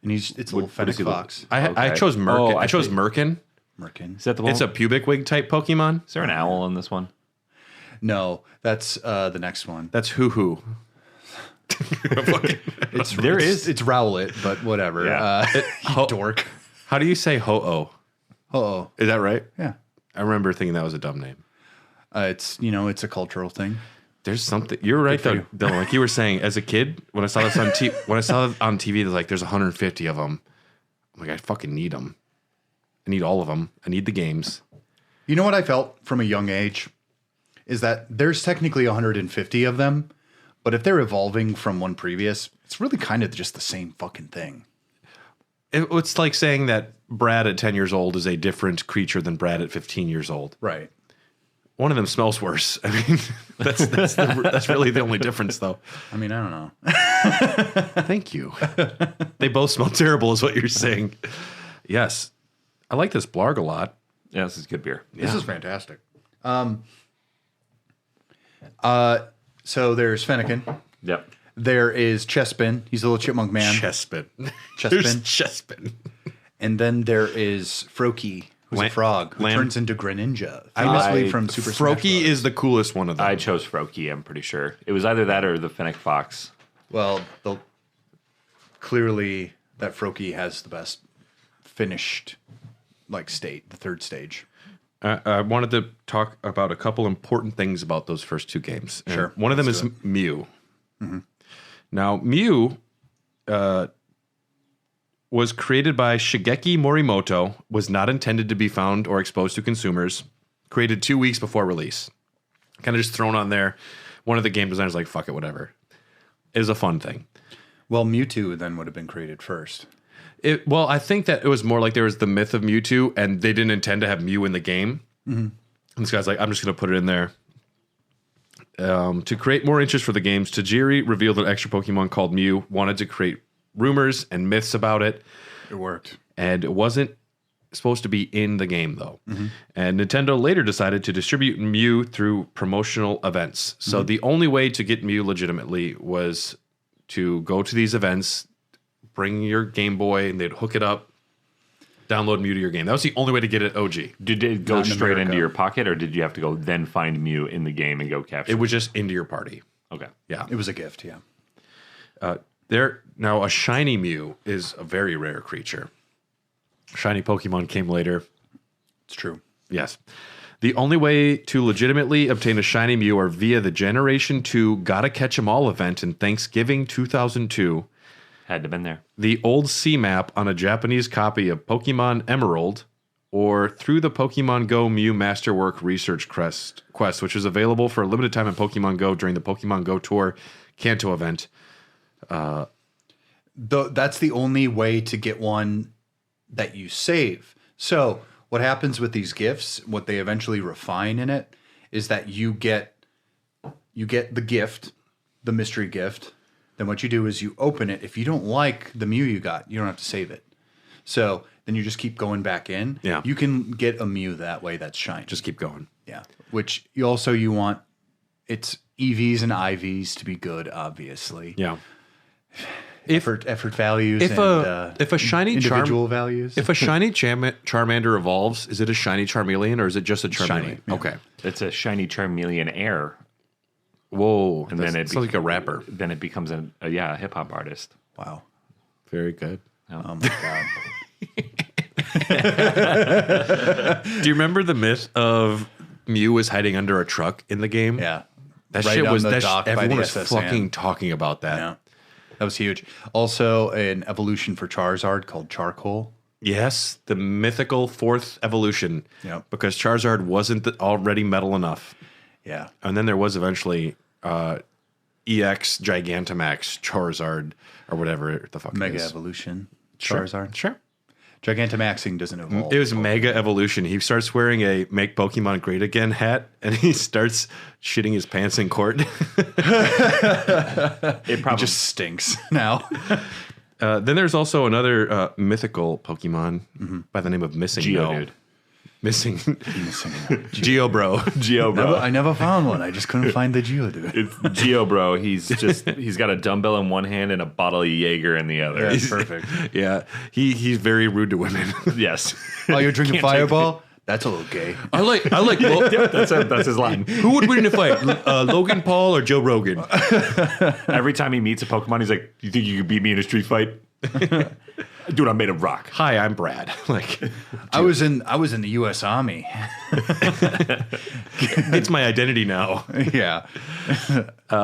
and it's a little Fennec Fox. I chose Merkin. I chose Merkin. Merkin. Is that the one? It's a pubic wig type Pokemon. Is there an owl in this one? No, that's the next one. That's Hoo-Hoo. It's Rowlet, but whatever. Yeah. Dork. How do you say Ho-Oh? Ho-Oh. Is that right? Yeah. I remember thinking that was a dumb name. It's a cultural thing. There's something. You're right though, Dylan. Like you were saying, as a kid, when I saw this on TV, there's like there's 150 of them. I'm like, I fucking need them. I need all of them. I need the games. You know what I felt from a young age is that there's technically 150 of them, but if they're evolving from one previous, it's really kind of just the same fucking thing. It's like saying that Brad at 10 years old is a different creature than Brad at 15 years old. Right. One of them smells worse. I mean, that's really the only difference, though. I mean, I don't know. Thank you. They both smell terrible, is what you're saying. Yes, I like this Blarg a lot. Yeah, this is good beer. This is fantastic. So there's Fennekin. Yep. There is Chespin. He's a little chipmunk man. Chespin. Chespin. Chespin. And then there is Froakie, who's a frog who turns into Greninja, famously from Super Smash Bros. Froakie is the coolest one of them. I chose Froakie, I'm pretty sure. It was either that or the Fennec Fox. Well, clearly that Froakie has the best finished state, the third stage. I wanted to talk about a couple important things about those first two games. And sure. One of them is Mew. Mm-hmm. Now, Mew was created by Shigeki Morimoto, was not intended to be found or exposed to consumers, created 2 weeks before release. Kind of just thrown on there. One of the game designers like, fuck it, whatever. It was a fun thing. Well, Mewtwo then would have been created first. Well, I think that it was more like there was the myth of Mewtwo, and they didn't intend to have Mew in the game. Mm-hmm. And this guy's like, I'm just going to put it in there. To create more interest for the games, Tajiri revealed an extra Pokemon called Mew, wanted to create rumors and myths about it. It worked. And it wasn't supposed to be in the game, though. Mm-hmm. And Nintendo later decided to distribute Mew through promotional events. So the only way to get Mew legitimately was to go to these events, bring your Game Boy, and they'd hook it up, download Mew to your game. That was the only way to get it OG. Did it go straight into your pocket, or did you have to go then find Mew in the game and go capture it? Was just into your party. Okay. Yeah. It was a gift, yeah. Now, a shiny Mew is a very rare creature. Shiny Pokemon came later. It's true. Yes. The only way to legitimately obtain a shiny Mew are via the Generation 2 Gotta Catch 'Em All event in Thanksgiving 2002. Had to have been there. The old C map on a Japanese copy of Pokemon Emerald, or through the Pokemon Go Mew Masterwork Research Quest, which is available for a limited time in Pokemon Go during the Pokemon Go Tour Kanto event. That's the only way to get one that you save. So what happens with these gifts, what they eventually refine in it, is that you get the gift, the mystery gift. Then what you do is you open it. If you don't like the Mew you got, you don't have to save it. So then you just keep going back in. Yeah. You can get a Mew that way that's shiny. Just keep going. Yeah. Which you want its EVs and IVs to be good, obviously. Yeah. Effort values if a shiny individual values. If a shiny Charmander evolves, is it a shiny Charmeleon or is it just a Charmeleon? Shiny, yeah. Okay. It's a shiny Charmeleon Air. Whoa. And then it's like a rapper. Then it becomes a hip hop artist. Wow. Very good. Oh my God. Do you remember the myth of Mew was hiding under a truck in the game? Yeah. That Right shit on was, the dock by everyone the was SS fucking Anne. talking about that. Yeah. That was huge. Also, an evolution for Charizard called Charcoal. Yes, the mythical fourth evolution. Yep. Because Charizard wasn't already metal enough. Yeah. And then there was eventually EX Gigantamax Charizard or whatever the fuck Mega it is. Evolution Sure. Charizard. Sure. Gigantamaxing doesn't evolve. It was Mega Evolution. He starts wearing a Make Pokemon Great Again hat and he starts shitting his pants in court. It probably just stinks now. Then there's also another mythical Pokemon by the name of Missing Geodude. Missing Missing Geobro. Geobro. I never found one. I just couldn't find the Geodude. It's Geobro. He's got a dumbbell in one hand and a bottle of Jaeger in the other. That's perfect. Yeah, he's very rude to women. Yes. Oh, you're drinking Fireball? That's a little gay. I like. Well, That's his line. who would win in a fight, Logan Paul or Joe Rogan? Every time he meets a Pokemon, he's like, "You think you could beat me in a street fight?" Dude, I'm made of rock. Hi, I'm Brad. Like, I was in the U.S. Army. it's my identity now. Yeah.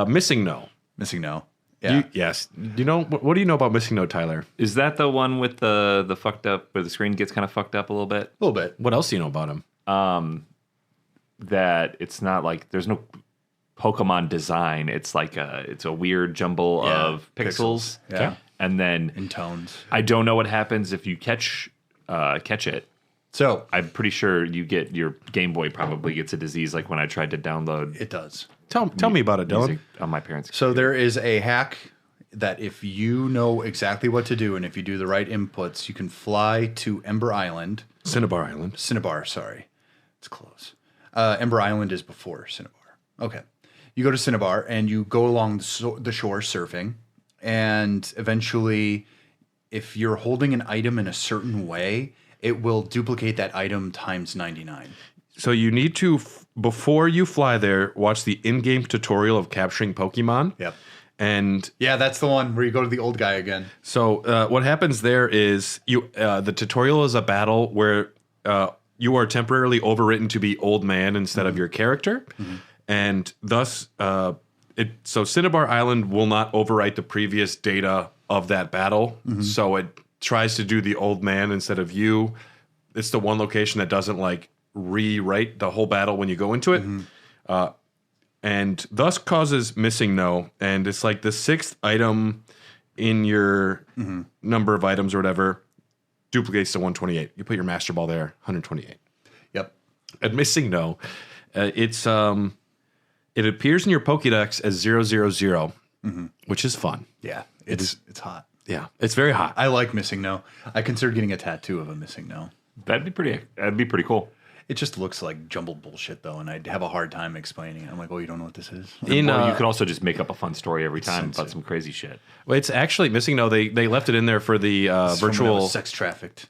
Missing No. Missing No. Yeah. Yes. Do you know what do you know about Missing No, Tyler? Is that the one with the fucked up, where the screen gets kind of fucked up a little bit? A little bit. What else do you know about him? That it's not like there's no Pokemon design. It's like it's a weird jumble of pixels. Yeah. And then In tones. I don't know what happens if you catch it. So I'm pretty sure you get your Game Boy probably gets a disease, like when I tried to download it does. Tell me about it, Dylan. music on my parents' So there is a hack that if you know exactly what to do and if you do the right inputs, you can fly to Ember Island. Cinnabar Island. Cinnabar, sorry. It's close. Ember Island is before Cinnabar. Okay. You go to Cinnabar and you go along the shore surfing. And eventually, if you're holding an item in a certain way, it will duplicate that item times 99. So you need to, before you fly there, watch the in-game tutorial of capturing Pokemon. Yep. And Yeah, that's the one where you go to the old guy again. so what happens there is the tutorial is a battle where you are temporarily overwritten to be old man instead of your character, and thus so Cinnabar Island will not overwrite the previous data of that battle. So it tries to do the old man instead of you. It's the one location that doesn't like rewrite the whole battle when you go into it. And thus causes Missing No. And it's like the 6th item in your number of items or whatever duplicates to 128. You put your Master Ball there, 128. Yep. At Missing No, it appears in your Pokédex as 000, which is fun. Yeah, it's hot. Yeah, it's very hot. I like Missing No. I consider getting a tattoo of a Missing No. That'd be pretty cool. It just looks like jumbled bullshit, though, and I'd have a hard time explaining it. I'm like, oh, you don't know what this is? Or you could also just make up a fun story every time about some crazy shit. Well, it's actually Missing No. They left it in there for the It's from when I virtual. was sex trafficked.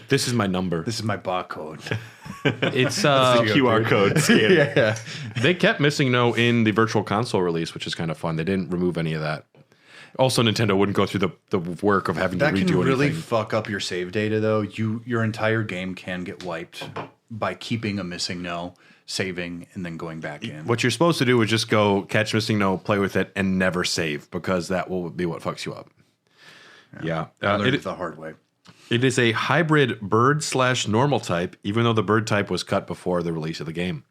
This is my number. This is my barcode. It's QR code scan. Yeah. they kept Missing No in the virtual console release, which is kind of fun. They didn't remove any of that. Also, Nintendo wouldn't go through the work of having That to redo can really anything. fuck up your save data, though. Your entire game can get wiped by keeping a Missing No, saving, and then going back in. What you're supposed to do is just go catch Missing No, play with it, and never save, because that will be what fucks you up. Yeah. I learned it the hard way. It is a hybrid bird/normal type, even though the bird type was cut before the release of the game.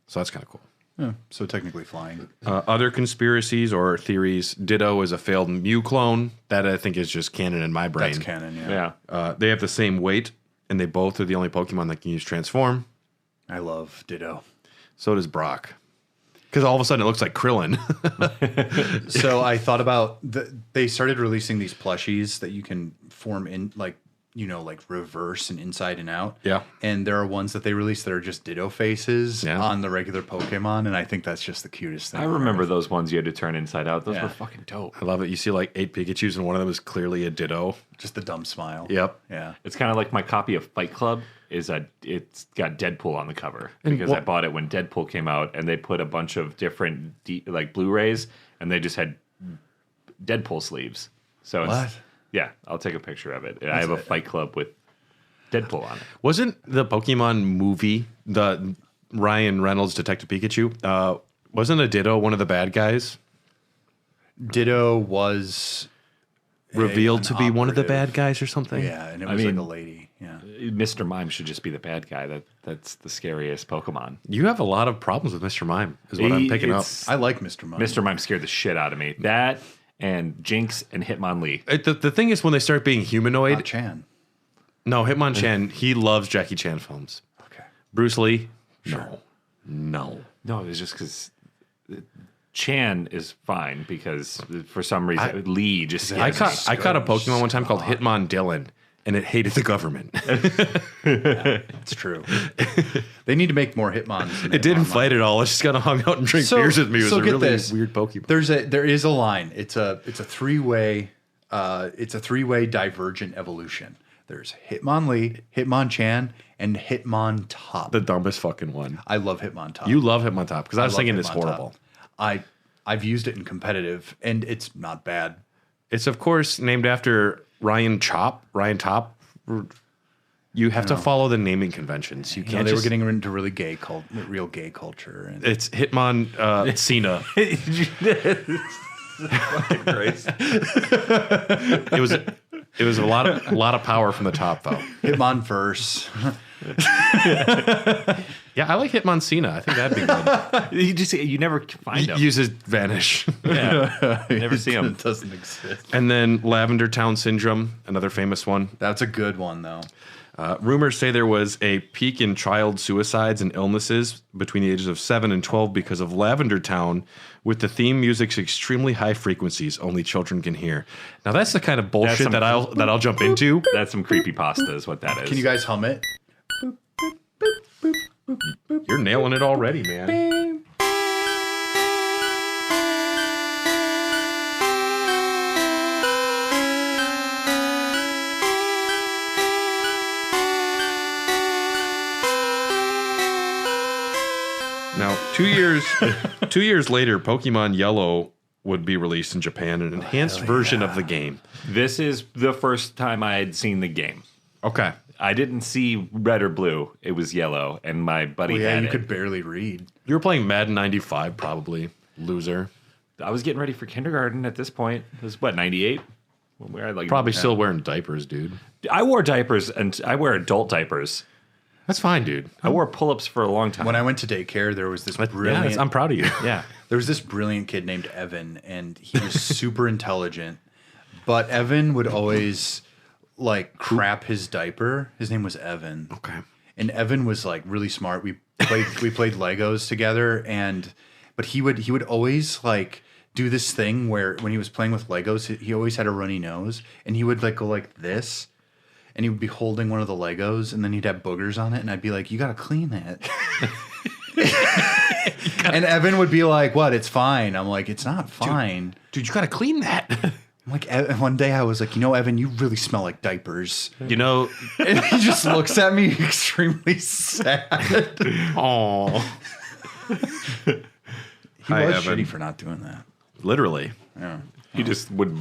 So that's kind of cool. Yeah, so technically flying. Other conspiracies or theories: Ditto is a failed Mew clone. That I think is just canon in my brain. That's canon, yeah. They have the same weight, and they both are the only Pokemon that can use Transform. I love Ditto. So does Brock. Because all of a sudden it looks like Krillin. So I thought about they started releasing these plushies that you can form in like reverse and inside and out. Yeah. And there are ones that they released that are just Ditto faces Yeah. on the regular Pokemon, and I think that's just the cutest thing. I remember those ones you had to turn inside out. Those Yeah. were fucking dope. I love it. You see like 8 Pikachus, and one of them is clearly a Ditto. Just the dumb smile. Yep. Yeah. It's kind of like my copy of Fight Club it's got Deadpool on the cover because I bought it when Deadpool came out, and they put a bunch of different like Blu-rays, and they just had Deadpool sleeves. So yeah, I'll take a picture of it. I have a Fight Club with Deadpool on it. Wasn't the Pokemon movie, the Ryan Reynolds Detective Pikachu, wasn't a Ditto one of the bad guys? Ditto was Revealed to be one of the operative. bad guys or something? Yeah, and it was like a lady. Yeah. Mr. Mime should just be the bad guy. That's the scariest Pokemon. You have a lot of problems with Mr. Mime, is what I'm picking up. I like Mr. Mime. Mr. Mime scared the shit out of me. That and Jinx and Hitmonlee. The thing is, when they start being humanoid, Chan. no, Hitmonchan, he loves Jackie Chan films. Okay. Bruce Lee, no. No, it's just because Chan is fine because for some reason Lee just I scares me. caught a Pokemon one time called Hitmondylan, and it hated the government. It's true. They need to make more Hitmons. It didn't fight at all. It just kind of hung out and drank beers with me. It was a get really this. weird Pokemon. There is a line. It's a three-way divergent evolution. There's Hitmonlee, Hitmonchan, and Hitmontop. The dumbest fucking one. I love Hitmontop. You love Hitmontop because I was love thinking it's Hitmontop. horrible. I've used it in competitive, and it's not bad. It's, of course, named after Ryan Top. You have to follow the naming conventions. You can't. They were getting into really real gay culture. And It's Hitmon Cena. It was a lot of power from the top, though. Hitmon verse. Yeah, I like Hitmon Cena. I think that'd be good. You never find him. Uses vanish. Yeah, you never see him. It doesn't exist. And then Lavender Town Syndrome, another famous one. That's a good one, though. Rumors say there was a peak in child suicides and illnesses between the ages of 7 and 12 because of Lavender Town, with the theme music's extremely high frequencies only children can hear. Now that's the kind of bullshit that I'll jump into. That's some creepypasta is what that is. Can you guys hum it? You're nailing it already, man. Now, 2 years later, Pokemon Yellow would be released in Japan, an enhanced version of the game. This is the first time I had seen the game. Okay. I didn't see red or blue. It was yellow, and my buddy had you it. could barely read. You were playing Madden 95, probably. Loser. I was getting ready for kindergarten at this point. It was, 98? Probably still wearing diapers, dude. I wore diapers, and I wear adult diapers. That's fine, dude. I wore pull-ups for a long time. When I went to daycare, there was this brilliant... Yeah, I'm proud of you. Yeah. There was this brilliant kid named Evan, and he was super intelligent. But Evan would always, crap his diaper. His name was Evan. Okay. And Evan was, really smart. We played Legos together, but he would always, do this thing where when he was playing with Legos, he always had a runny nose, and he would, go like this. And he would be holding one of the Legos, and then he'd have boogers on it, and I'd be like, "You gotta clean that." And Evan would be like, "What? It's fine." I'm like, "It's not fine, Dude, you gotta clean that. I'm like, one day I was like, Evan, you really smell like diapers." You know, And he just looks at me extremely sad. oh, He Hi, was Evan. shitty for not doing that. Literally. Yeah. He just would,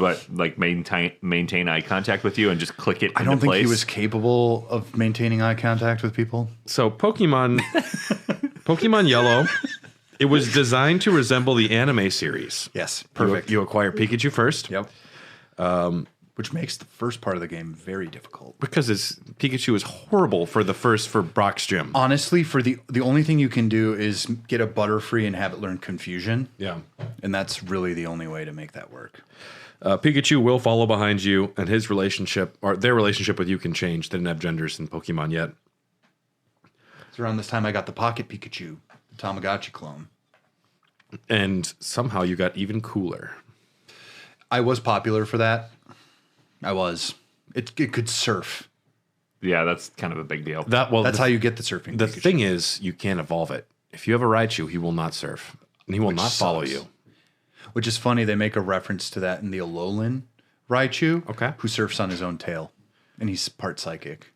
maintain eye contact with you and just click it into I don't think place. he was capable of maintaining eye contact with people. So Pokemon Yellow, it was designed to resemble the anime series. Yes, perfect. You acquire Pikachu first. Yep. Which makes the first part of the game very difficult. Because Pikachu is horrible for Brock's gym. Honestly, for the only thing you can do is get a Butterfree and have it learn Confusion. Yeah. And that's really the only way to make that work. Pikachu will follow behind you, and their relationship with you can change. They didn't have genders in Pokemon yet. It's around this time I got the Pocket Pikachu, the Tamagotchi clone. And somehow you got even cooler. I was popular for that. I was. It could surf. Yeah, that's kind of a big deal. That's how you get the surfing. The Pikachu. thing is, you can't evolve it. If you have a Raichu, he will not surf. And he will not follow sucks. you. Which is funny. They make a reference to that in the Alolan Raichu. Okay. Who surfs on his own tail. And he's part psychic.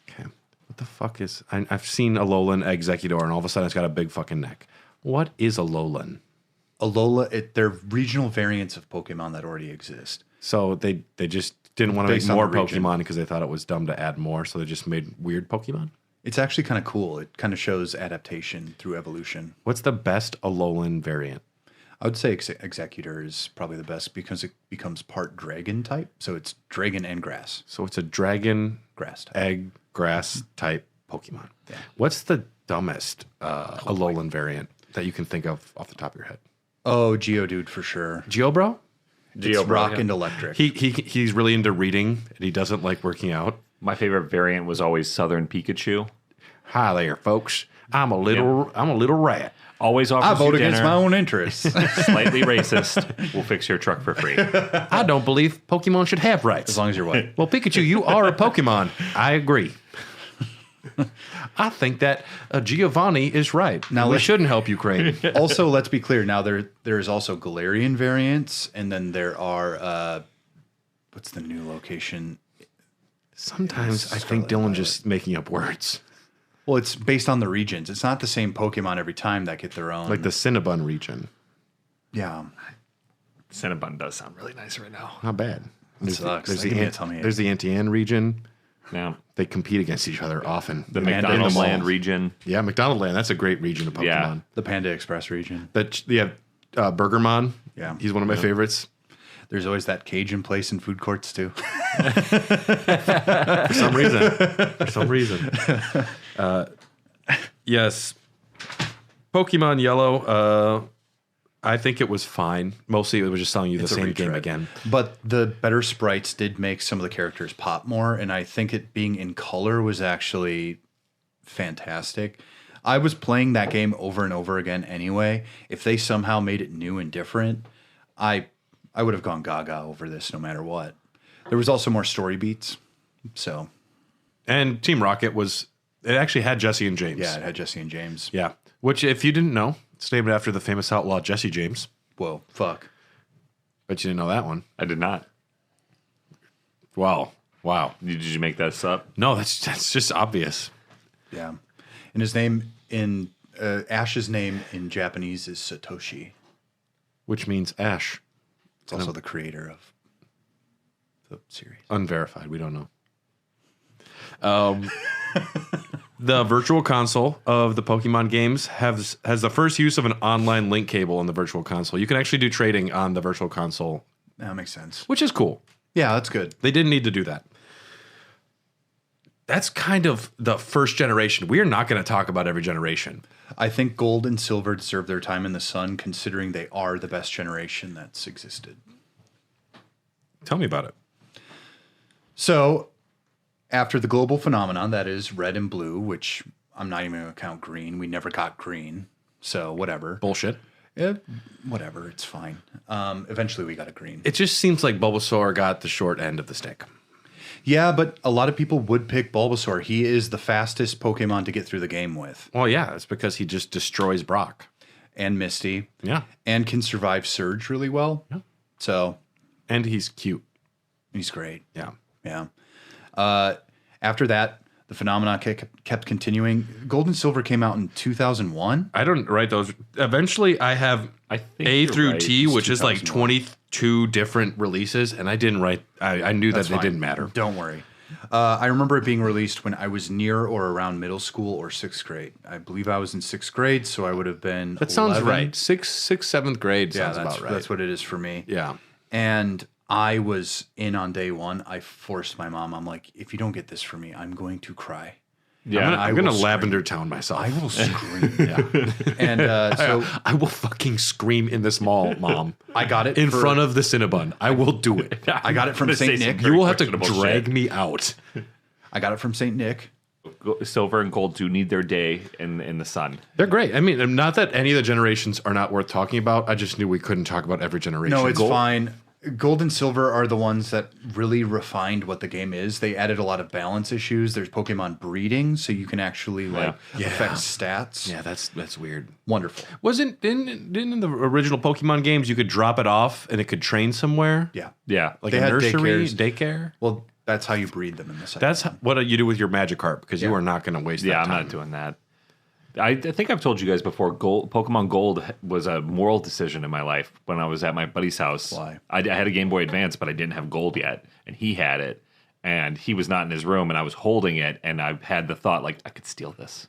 Okay. What the fuck is... I've seen Alolan Exeggutor, and all of a sudden it's got a big fucking neck. What is Alolan? They're regional variants of Pokemon that already exist. So they just didn't want to make Based on more the region. Pokemon because they thought it was dumb to add more, so they just made weird Pokemon? It's actually kind of cool. It kind of shows adaptation through evolution. What's the best Alolan variant? I would say Executor is probably the best because it becomes part dragon type. So it's dragon and grass. So it's a dragon, Grass type. egg, grass type Pokemon. Yeah. What's the dumbest Alolan variant that you can think of off the top of your head? Oh, Geodude for sure. Geobro? It's rock and electric. He's really into reading, and he doesn't like working out. My favorite variant was always Southern Pikachu. Hi there, folks. I'm a little rat. Always offers I vote you against dinner. my own interests. Slightly racist. We'll fix your truck for free. I don't believe Pokemon should have rights. As long as you're white. Well, Pikachu, you are a Pokemon. I agree. I think that Giovanni is right. Now we let's- shouldn't help Ukraine. Also, let's be clear. Now there is also Galarian variants, and then there are what's the new location? Sometimes I think Dylan's just making up words. Well, it's based on the regions. It's not the same Pokemon every time that get their own. Like the Cinnabon region. yeah. Cinnabon does sound really nice right now. Not bad. Sucks. There's They the give me a tummy ache. there's the Antian region. Yeah. They compete against each other often. The Panda McDonald Animal. Land region. Yeah, McDonald Land. That's a great region of Pokemon. Yeah. The Panda Express region. Burgermon. Yeah. He's one of my favorites. There's always that Cajun place in food courts too. For some reason. For some reason. Yes. Pokemon Yellow. I think it was fine. Mostly it was just telling you the It's a same retread. game again. But the better sprites did make some of the characters pop more, and I think it being in color was actually fantastic. I was playing that game over and over again anyway. If they somehow made it new and different, I would have gone gaga over this no matter what. There was also more story beats. So, And Team Rocket it actually had Jesse and James. yeah, it had Jesse and James. Yeah. Which, if you didn't know, it's named after the famous outlaw Jesse James. Whoa, fuck. Bet you didn't know that one. I did not. Wow. Did you make this up? No, that's just obvious. Yeah. And his name Ash's name in Japanese is Satoshi. Which means Ash. It's also the creator of the series. Unverified. We don't know. The virtual console of the Pokemon games has the first use of an online link cable in the virtual console. You can actually do trading on the virtual console, That makes sense. which is cool. Yeah, that's good. They didn't need to do that. That's kind of the first generation. We are not going to talk about every generation. I think gold and silver deserve their time in the sun, considering they are the best generation that's existed. Tell me about it. So, after the global phenomenon that is red and blue, which I'm not even going to count green. We never got green. So, whatever. Bullshit. Whatever. It's fine. Eventually, we got a green. It just seems like Bulbasaur got the short end of the stick. Yeah, but a lot of people would pick Bulbasaur. He is the fastest Pokemon to get through the game with. Well, yeah, it's because he just destroys Brock. And Misty. Yeah. And can survive Surge really well. Yeah. So, And he's cute. he's great. Yeah. Yeah. After that, the phenomenon kept continuing. Gold and Silver came out in 2001. I don't write those. Eventually, I have I think A you're through right. T, It's which is like 2001. 22 different releases, and I didn't write. I knew That's that fine. they didn't matter. Don't worry. I remember it being released when I was near or around middle school or sixth grade. I believe I was in sixth grade, so I would have been. That sounds 11. right. Sixth, seventh grade Yeah, sounds about right. that's what it is for me. Yeah. And I was in on day one. I forced my mom. I'm like, if you don't get this for me, I'm going to cry. Yeah. I'm gonna will Lavender Town myself. I will scream. And so I will fucking scream in this mall, Mom. I got it in for- front of the Cinnabon. I will do it. I got it from I'm gonna Saint say some Nick. very You will have to questionable drag shit. me out. I got it from Saint Nick. Silver and gold do need their day in the sun. They're great. I mean, not that any of the generations are not worth talking about. I just knew we couldn't talk about every generation. No, it's fine. Gold and Silver are the ones that really refined what the game is. They added a lot of balance issues. There's Pokemon breeding, so you can actually affect stats. Yeah, that's weird. Wonderful. Didn't in the original Pokemon games you could drop it off and it could train somewhere? Yeah. Yeah. Like They a had nursery, daycares. daycare? Well, that's how you breed them in the second. That's what you do with your Magikarp because you Yeah. are not going to waste Yeah, that I'm time. not doing that. I think I've told you guys before. Pokemon Gold was a moral decision in my life when I was at my buddy's house. Why? I had a Game Boy Advance, but I didn't have Gold yet, and he had it, and he was not in his room, and I was holding it, and I had the thought like I could steal this.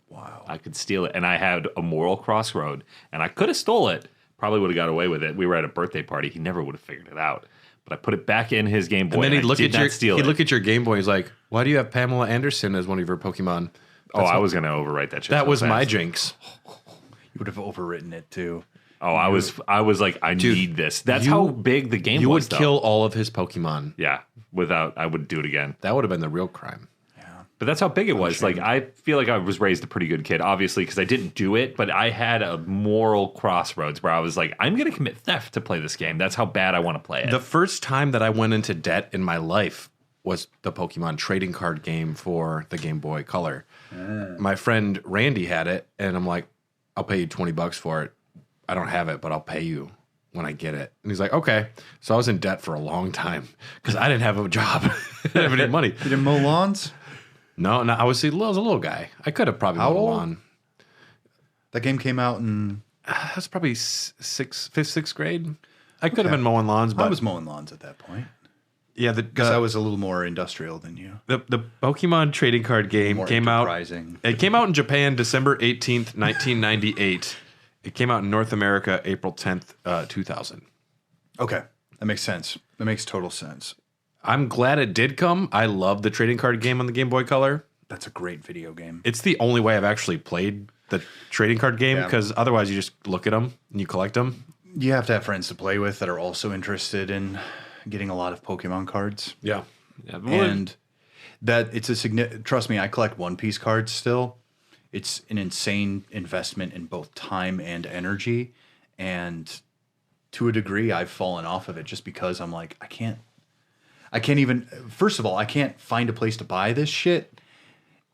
Wow. I could steal it, and I had a moral crossroad, and I could have stole it. Probably would have got away with it. We were at a birthday party. He never would have figured it out. But I put it back in his Game Boy. And then I he'd look did at not steal it. look at your Game Boy. He's like, "Why do you have Pamela Anderson as one of your Pokemon?" I was going to overwrite that shit. That so was fast. my jinx. You would have overwritten it too. Oh, I was like, I need this. That's how big the game You was. would though. kill all of his Pokemon. Yeah, I would do it again. That would have been the real crime. But that's how big it was. Like, I feel like I was raised a pretty good kid, obviously, because I didn't do it, but I had a moral crossroads where I was like, I'm going to commit theft to play this game. That's how bad I want to play it. The first time that I went into debt in my life was the Pokemon trading card game for the Game Boy Color. My friend Randy had it, and I'm like, I'll pay you $20 for it. I don't have it, but I'll pay you when I get it. And he's like, okay. So I was in debt for a long time because I didn't have a job. I didn't have any money. You didn't mow lawns? No, I was a little guy. I could have probably How mowed a old? lawn. That game came out in. That was probably fifth, sixth grade. I could have been mowing lawns, but I was mowing lawns at that point. yeah, Because I was a little more industrial than you. the Pokemon trading card game More came out. enterprising. It came out in Japan December 18th, 1998. It came out in North America April 10th, 2000. Okay. That makes sense. That makes total sense. I'm glad it did come. I love the trading card game on the Game Boy Color. That's a great video game. It's the only way I've actually played the trading card game Yeah. because otherwise you just look at them and you collect them. You have to have friends to play with that are also interested in getting a lot of Pokemon cards. Yeah. Yeah, And that it's a trust me, I collect One Piece cards still. It's an insane investment in both time and energy. And to a degree, I've fallen off of it just because I'm like, I can't even, first of all, I can't find a place to buy this shit.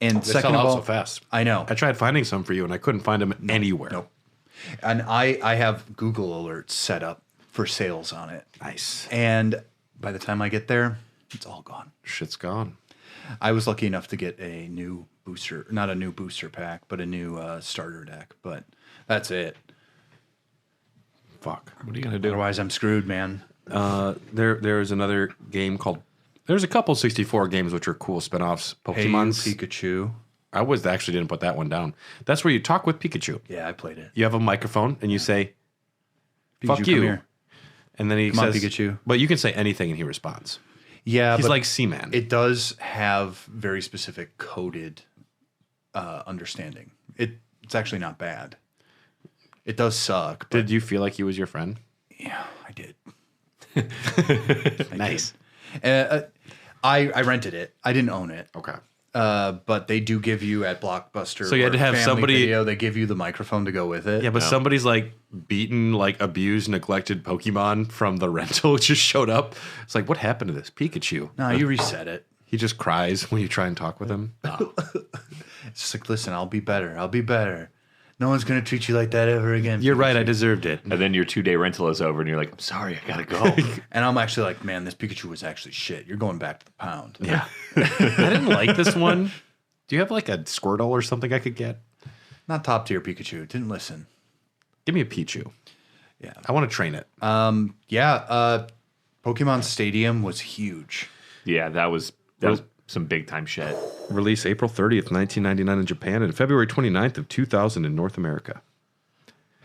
And They second sell of out all, so fast. I know. I tried finding some for you and I couldn't find them anywhere. Nope. And I have Google alerts set up for sales on it. Nice. And by the time I get there, it's all gone. Shit's gone. I was lucky enough to get a new booster, not a new booster pack, but a new starter deck. But that's it. Fuck. what are you gonna do? Otherwise, I'm screwed, man. There's another game called. There's a couple 64 games which are cool spinoffs. Hey, you, Pokemon's. Pikachu. I actually didn't put that one down. That's where you talk with Pikachu. Yeah, I played it. You have a microphone and you say, "Fuck Pikachu, you," come here. and then he Come on, says, Pikachu. But you can say anything and he responds. Yeah, He's but like Seaman. it does have very specific coded understanding. It's actually not bad. It does suck. But Did you feel like he was your friend? yeah, I did. Nice. I rented it. I didn't own it. Okay. But they do give you at Blockbuster. So you had or to have Family somebody- Video, they give you the microphone to go with it. Yeah, but somebody's like beaten, like abused, neglected Pokemon from the rental just showed up. It's like, what happened to this Pikachu? No, you reset it. He just cries when you try and talk with him. It's just like, listen, I'll be better. I'll be better. No one's gonna treat you like that ever again. You're right. I deserved it. And then your 2-day rental is over, and you're like, I'm sorry, I gotta go. And I'm actually like, man, this Pikachu was actually shit. You're going back to the pound. Yeah. I didn't like this one. Do you have like a Squirtle or something I could get? Not top tier Pikachu. Didn't listen. Give me a Pichu. Yeah. I want to train it. Pokemon Stadium was huge. Yeah, that was some big time shit. Release April 30th, 1999 in Japan and February 29th of 2000 in North America.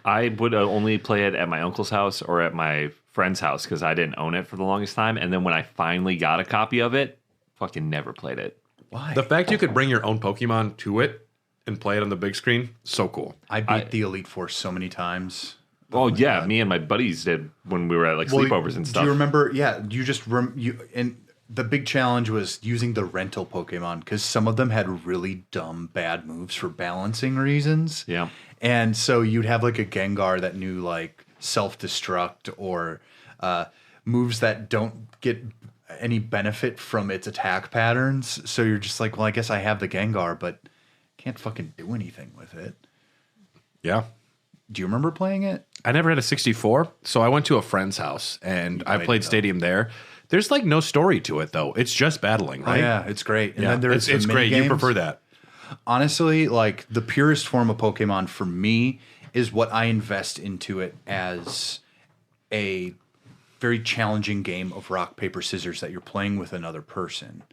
I would only play it at my uncle's house or at my friend's house because I didn't own it for the longest time. And then when I finally got a copy of it, fucking never played it. Why? The fact you could bring your own Pokemon to it and play it on the big screen, so cool. I beat the Elite Four so many times. Oh, yeah, me and my buddies did when we were at like sleepovers and stuff. Do you remember? Yeah, you just and the big challenge was using the rental Pokemon because some of them had really dumb bad moves for balancing reasons. Yeah. And so you'd have like a Gengar that knew like self-destruct or moves that don't get any benefit from its attack patterns. So you're just like, well, I guess I have the Gengar, but can't fucking do anything with it. Yeah. Do you remember playing it? I never had a 64, so I went to a friend's house and I played played it, though. Stadium there. There's like no story to it though. It's just battling, right? Oh, yeah, it's great. And Yeah, then there's it's the great. You minigames. prefer that. Honestly, like the purest form of Pokemon for me is what I invest into it as a very challenging game of rock, paper, scissors that you're playing with another person.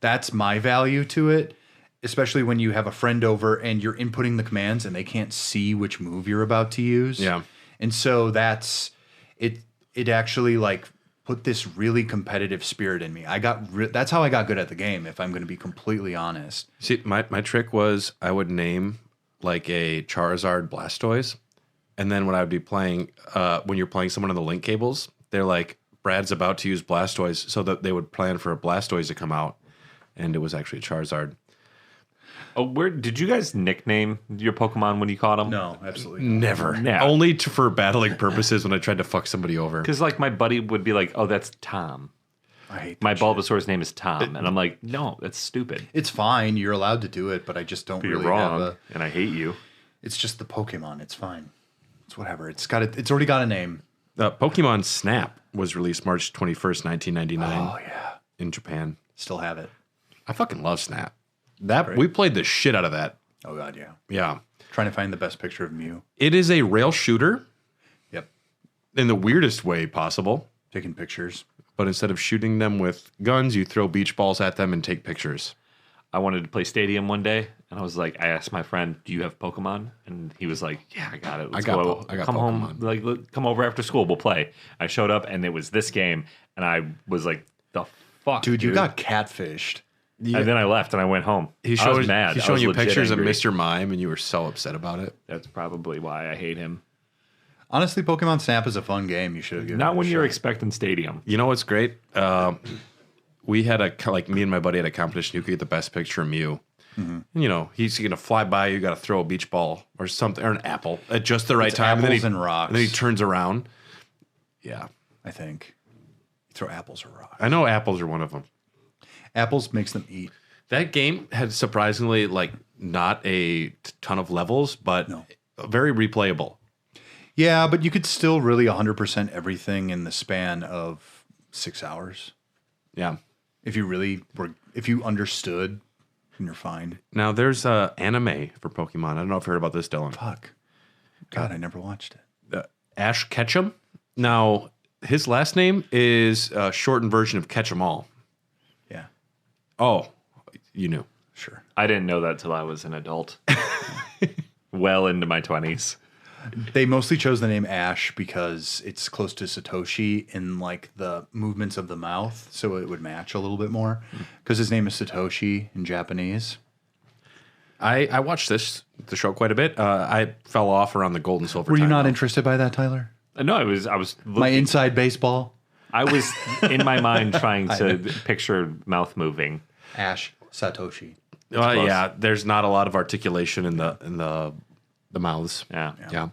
That's my value to it, especially when you have a friend over and you're inputting the commands and they can't see which move you're about to use. Yeah. And so that's it. It actually like put this really competitive spirit in me. That's how I got good at the game, if I'm going to be completely honest. See, my trick was I would name like a Charizard Blastoise, and then when I would be playing, when you're playing someone on the link cables, they're like, Brad's about to use Blastoise, so that they would plan for a Blastoise to come out, and it was actually a Charizard. Oh, where did you guys nickname your Pokemon when you caught them? No, absolutely not. Never. Yeah. Only for battling purposes when I tried to fuck somebody over. Because like my buddy would be like, "Oh, that's Tom. I hate My that shit. Bulbasaur's name is Tom," and I'm like, "No, that's stupid. It's fine. You're allowed to do it, but I just don't But really you're have wrong, a... and I hate you." It's just the Pokemon. It's fine. It's whatever. It's already got a name. Pokemon Snap was released March 21st, 1999 Oh, yeah. in Japan. Still have it. I fucking love Snap. We played the shit out of that. Oh, God, yeah. Yeah. Trying to find the best picture of Mew. It is a rail shooter. Yep. in the weirdest way possible. Taking pictures. But instead of shooting them with guns, you throw beach balls at them and take pictures. I wanted to play Stadium one day, and I asked my friend, "Do you have Pokemon?" And he was like, "Yeah, I got it. I got come Pokemon. home, come over after school. We'll play." I showed up, and it was this game, and I was like, "The fuck, Dude, you got catfished. And then I left, and I went home. I was mad. He's I showing was you legit pictures angry. of Mr. Mime, and you were so upset about it. That's probably why I hate him. Honestly, Pokemon Snap is a fun game. You should have given it Not a when you're shot. expecting Stadium. You know what's great? We had me and my buddy had a competition. Who could get the best picture of Mew? Mm-hmm. And, you know, he's going to fly by. You got to throw a beach ball or something, or an apple at just the right It's time. apples and rocks. And then he turns around. Yeah. I think. You throw apples or rocks. I know apples are one of them. Apples makes them eat. That game had surprisingly, not a ton of levels, but very replayable. Yeah, but you could still really 100% everything in the span of 6 hours. Yeah. If you understood, then you're fine. Now, there's anime for Pokemon. I don't know if you heard about this, Dylan. Fuck. God, I never watched it. Ash Ketchum. Now, his last name is a shortened version of Ketchum All. Yeah, Oh, you knew. sure. I didn't know that till I was an adult. Well into my 20s. They mostly chose the name Ash because it's close to Satoshi in the movements of the mouth, so it would match a little bit more. Because his name is Satoshi in Japanese. I watched the show quite a bit. I fell off around the gold and silver. Were you time, not though. interested by that, Tyler? No, I was My looking, inside baseball, I was in my mind trying to picture mouth moving. Ash Satoshi. Well, yeah, there's not a lot of articulation in the mouths. Yeah. Yeah.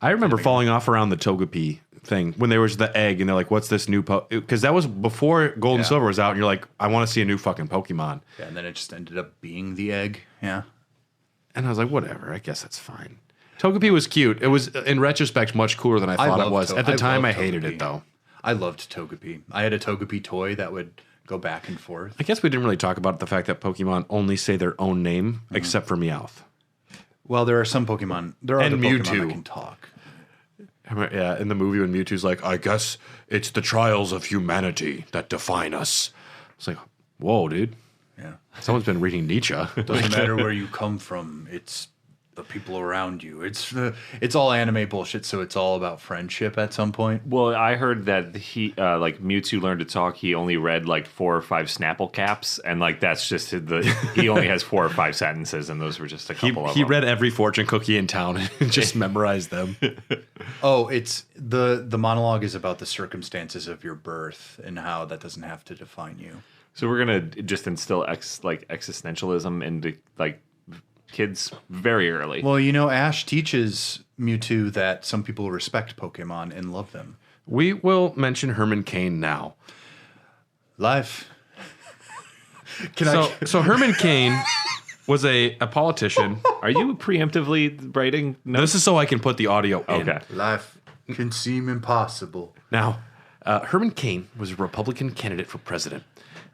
I remember falling off around the Togepi thing when there was the egg, and they're like, "What's this new?" Because that was before Gold and Yeah. Silver was out, and you're like, "I want to see a new fucking Pokemon." Yeah, and then it just ended up being the egg. Yeah. And I was like, "Whatever, I guess that's fine." Togepi was cute. It was, in retrospect, much cooler than I thought it loved was. To- At the time, loved I hated Togepi. it though. I loved Togepi. I had a Togepi toy that would go back and forth. I guess we didn't really talk about the fact that Pokemon only say their own name, except for Meowth. Well, there are some Pokemon. There are And other Pokemon Mewtwo. that can talk. Yeah, in the movie when Mewtwo's like, "I guess it's the trials of humanity that define us." It's like, whoa, dude. Yeah. Someone's been reading Nietzsche. Doesn't matter where you come from. It's the people around you. It's all anime bullshit. So it's all about friendship at some point. Well, I heard that he, Mewtwo learned to talk. He only read 4 or 5 Snapple caps, and that's just he only has 4 or 5 sentences, and those were just a couple of He them. read every fortune cookie in town and just memorized them. Oh, it's the monologue is about the circumstances of your birth and how that doesn't have to define you. So we're gonna just instill existentialism into kids very early. Well, Ash teaches Mewtwo that some people respect Pokemon and love them. We will mention Herman Cain now. Life. So Herman Cain was a politician. Are you preemptively writing notes? This is so I can put the audio in. Okay. Life can seem impossible. Now, Herman Cain was a Republican candidate for president.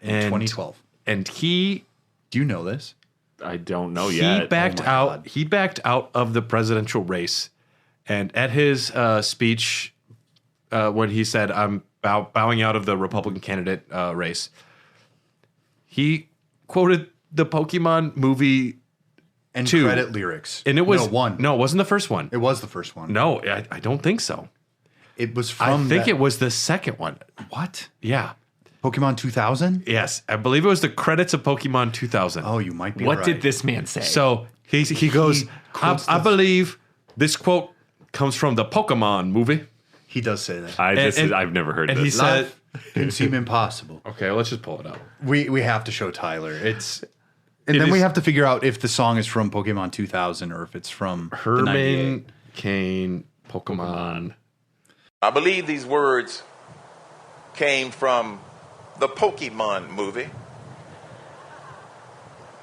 In 2012. And he Do you know this? I don't know yet. He backed Oh my out. God. He backed out of the presidential race, and at his speech, when he said, "I'm bowing out of the Republican candidate race," he quoted the Pokemon movie, And 2. credit lyrics. and it was no, 1. No, it wasn't the first one. It was the first one. No, I don't think so. It was I from think that- it was the second one. What? Yeah. Pokemon 2000? Yes, I believe it was the credits of Pokemon 2000. Oh, you might be What right. did this man say? So he goes, quotes I the- believe this quote comes from the Pokemon movie. He does say that. I've never heard and this. he said, Life can seem impossible. okay, let's just pull it up. We have to show Tyler. And then is- we have to figure out if the song is from Pokemon 2000 or if it's from the Herman 98. Cain, Pokemon. I believe these words came from the Pokemon movie.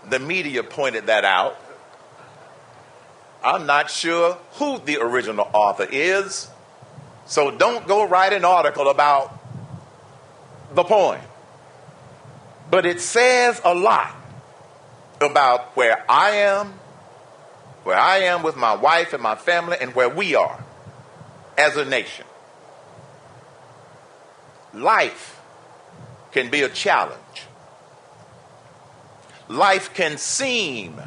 The media pointed that out. I'm not sure who the original author is, so don't go write an article about the poem. But it says a lot about where I am with my wife and my family, and where we are as a nation. life can be a challenge. Life can seem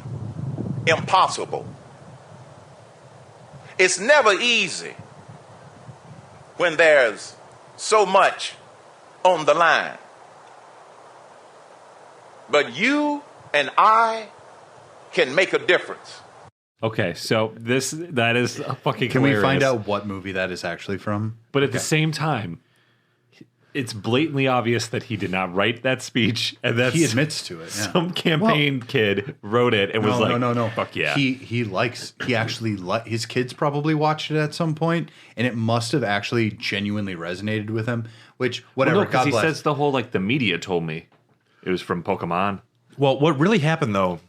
impossible. It's never easy when there's so much on the line. But you and I can make a difference. Okay, so that is fucking Can we hilarious. find out what movie that is actually from? But at the same time, it's blatantly obvious that he did not write that speech, and that He admits to it. Yeah. some campaign kid wrote it and was like, no. fuck yeah. He actually his kids probably watched it at some point, and it must have actually genuinely resonated with him. Which whatever, Well, no, because God he bless. says the whole the media told me it was from Pokemon. Well, what really happened though,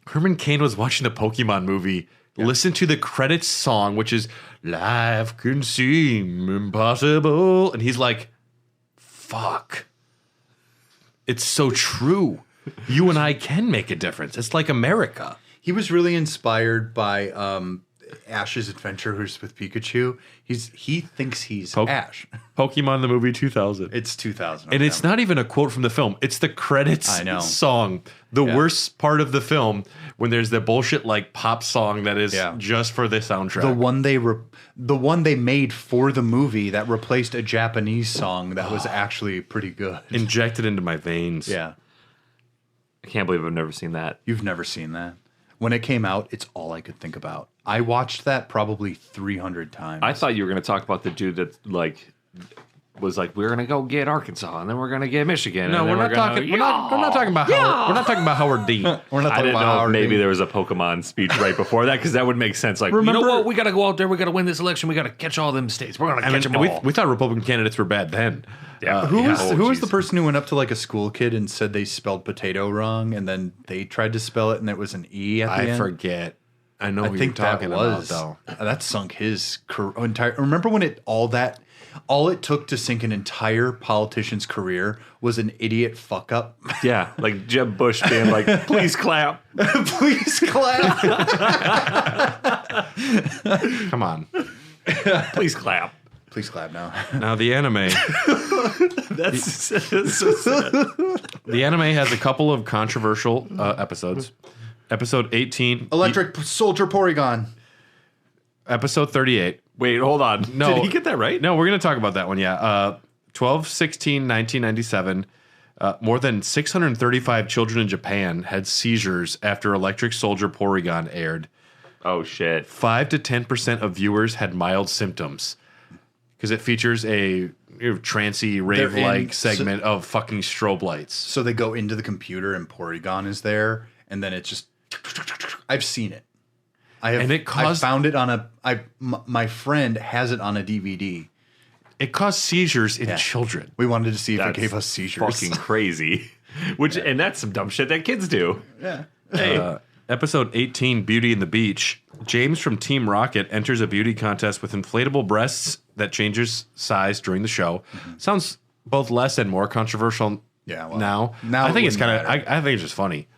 Herman Cain was watching the Pokemon movie, listened to the credits song, which is "Life Can Seem Impossible," and he's like, "Fuck, it's so true. You and I can make a difference. It's like America." He was really inspired by Ash's Adventures with Pikachu. He thinks he's Ash. Pokemon the movie 2000. It's 2000, And it's not even a quote from the film. It's the credits I know. song. The worst part of the film when there's the bullshit pop song that is just for the soundtrack. the one they made for the movie that replaced a Japanese song that was actually pretty good. Injected into my veins. Yeah, I can't believe I've never seen that. you've never seen that. When it came out, it's all I could think about. I watched that probably 300 times. I thought you were going to talk about the dude that was like, we're going to go get Arkansas, and then we're going to get Michigan. No, and then we're not talking. We're not talking about Howard. We're not talking about Howard Dean. We're not I talking didn't about know Howard if maybe Dean. there was a Pokemon speech right before that, because that would make sense. Like, you know what? We got to go out there. We got to win this election. We got to catch all them states. We're going to catch them all. We thought Republican candidates were bad then. Yeah. Who was jeez. the person who went up to a school kid and said they spelled potato wrong, and then they tried to spell it and it was an E at the end? I forget. I know I who think you're talking that was about, though. that sunk his entire. Remember when all it took to sink an entire politician's career was an idiot fuck up. Yeah, like Jeb Bush being like, please clap. Please clap. Come on. Please clap. Please clap now. Now the anime. That's so sad. The anime has a couple of controversial episodes. Episode 18. Electric Soldier Porygon. Episode 38. Wait, hold on. No. Did he get that right? No, we're going to talk about that one, yeah. 12/16/1997. More than 635 children in Japan had seizures after Electric Soldier Porygon aired. Oh, shit. 5 to 10% of viewers had mild symptoms because it features a trancy rave-like segment of fucking strobe lights. So they go into the computer and Porygon is there, and then it's just. I've seen it. I found it on my friend has it on a DVD. It caused seizures in children. We wanted to see if That's it gave us seizures. Fucking crazy. And that's some dumb shit that kids do. Yeah. Hey. Episode 18, Beauty and the Beach. James from Team Rocket enters a beauty contest with inflatable breasts that changes size during the show. Sounds both less and more controversial now. I think it's kind of, I think it's just funny.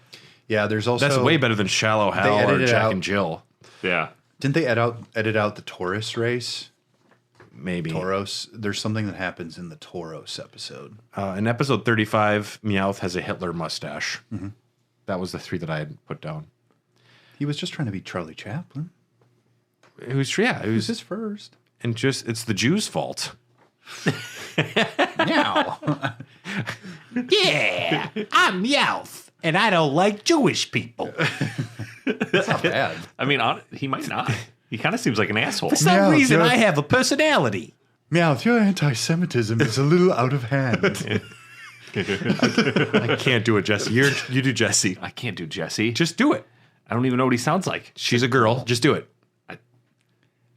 Yeah, there's also... That's way better than Shallow Hal or Jack and Jill. Yeah. Didn't they edit out the Taurus race? Maybe. Tauros. There's something that happens in the Tauros episode. In episode 35, Meowth has a Hitler mustache. Mm-hmm. That was the 3 that I had put down. He was just trying to be Charlie Chaplin. It was his first. And just, it's the Jews' fault. Meow. Yeah, I'm Meowth, and I don't like Jewish people. That's not bad. I mean, he might not. He kind of seems like an asshole. For some Meowth, reason, you're- I have a personality. Meowth, your anti-Semitism is a little out of hand. I can't do it, Jesse. You do Jesse. I can't do Jesse. Just do it. I don't even know what he sounds like. She's a girl. Just do it.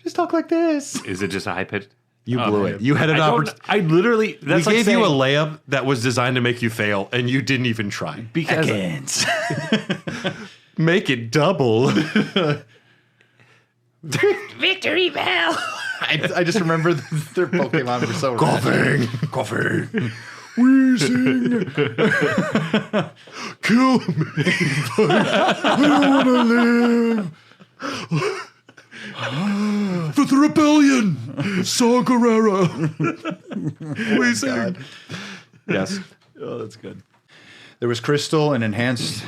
Just talk like this. Is it just a high pitch? You blew it. You had an opportunity. I literally. We That's like gave you a saying- layup that was designed to make you fail, and you didn't even try. because Make it double. Victory bell! I just remember their Pokemon were so Coughing. Coughing. Wheezing. Kill me. I don't want to live. For the rebellion, Saw Gerrera. Please sing. Yes. Oh, that's good. There was crystal and enhanced.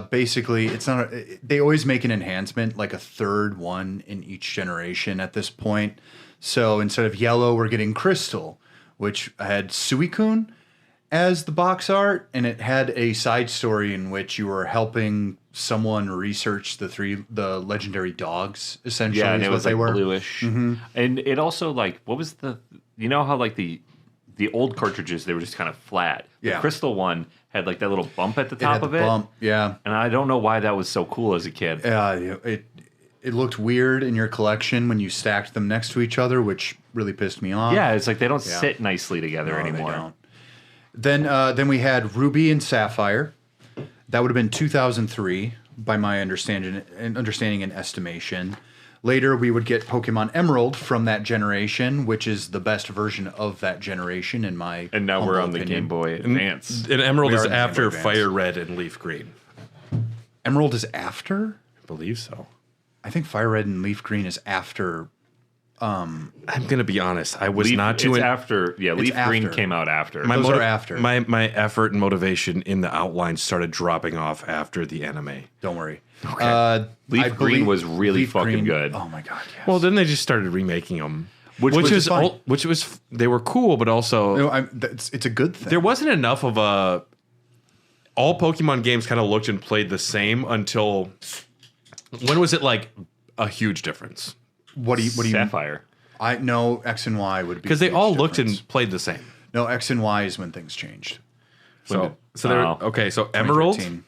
Basically, it's not. They always make an enhancement, like a third one in each generation at this point. So instead of yellow, we're getting crystal, which had Suicune as the box art, and it had a side story in which you were helping someone research the legendary dogs. Essentially, Yeah, and it was like were. bluish, and it also like what was the how like the old cartridges, they were just kind of flat. Yeah. The crystal one had like that little bump at the It top had of the it. bump, yeah. And I don't know why that was so cool as a kid. It looked weird in your collection when you stacked them next to each other, which really pissed me off. Yeah, it's like they don't sit nicely together No, they anymore. don't. Then we had Ruby and Sapphire. That would have been 2003 by my understanding and estimation. Later, we would get Pokemon Emerald from that generation, which is the best version of that generation in my And now we're humble on the opinion. Game Boy Advance. And Emerald We is are in the Game Boy after Advance. Fire Red and Leaf Green. Emerald is after? I believe so. I think Fire Red and Leaf Green is after. I'm gonna be honest. I was Leaf, not too. it's after. Yeah, Leaf Green after. came out after. Those are after. My effort and motivation in the outline started dropping off after the anime. Don't worry. Leaf I Green believe was really Leaf fucking Green- good. Oh my god, yes. Well, then they just started remaking them, which is was fine. they were cool, but also No, it's a good thing. there wasn't enough of a. All Pokemon games kind of looked and played the same until. When was it like a huge difference? What do you? Sapphire. I know X and Y would be Because they a huge all looked difference. and played the same. No, X and Y is when things changed. So there. Oh. Okay, so Emerald. 2013.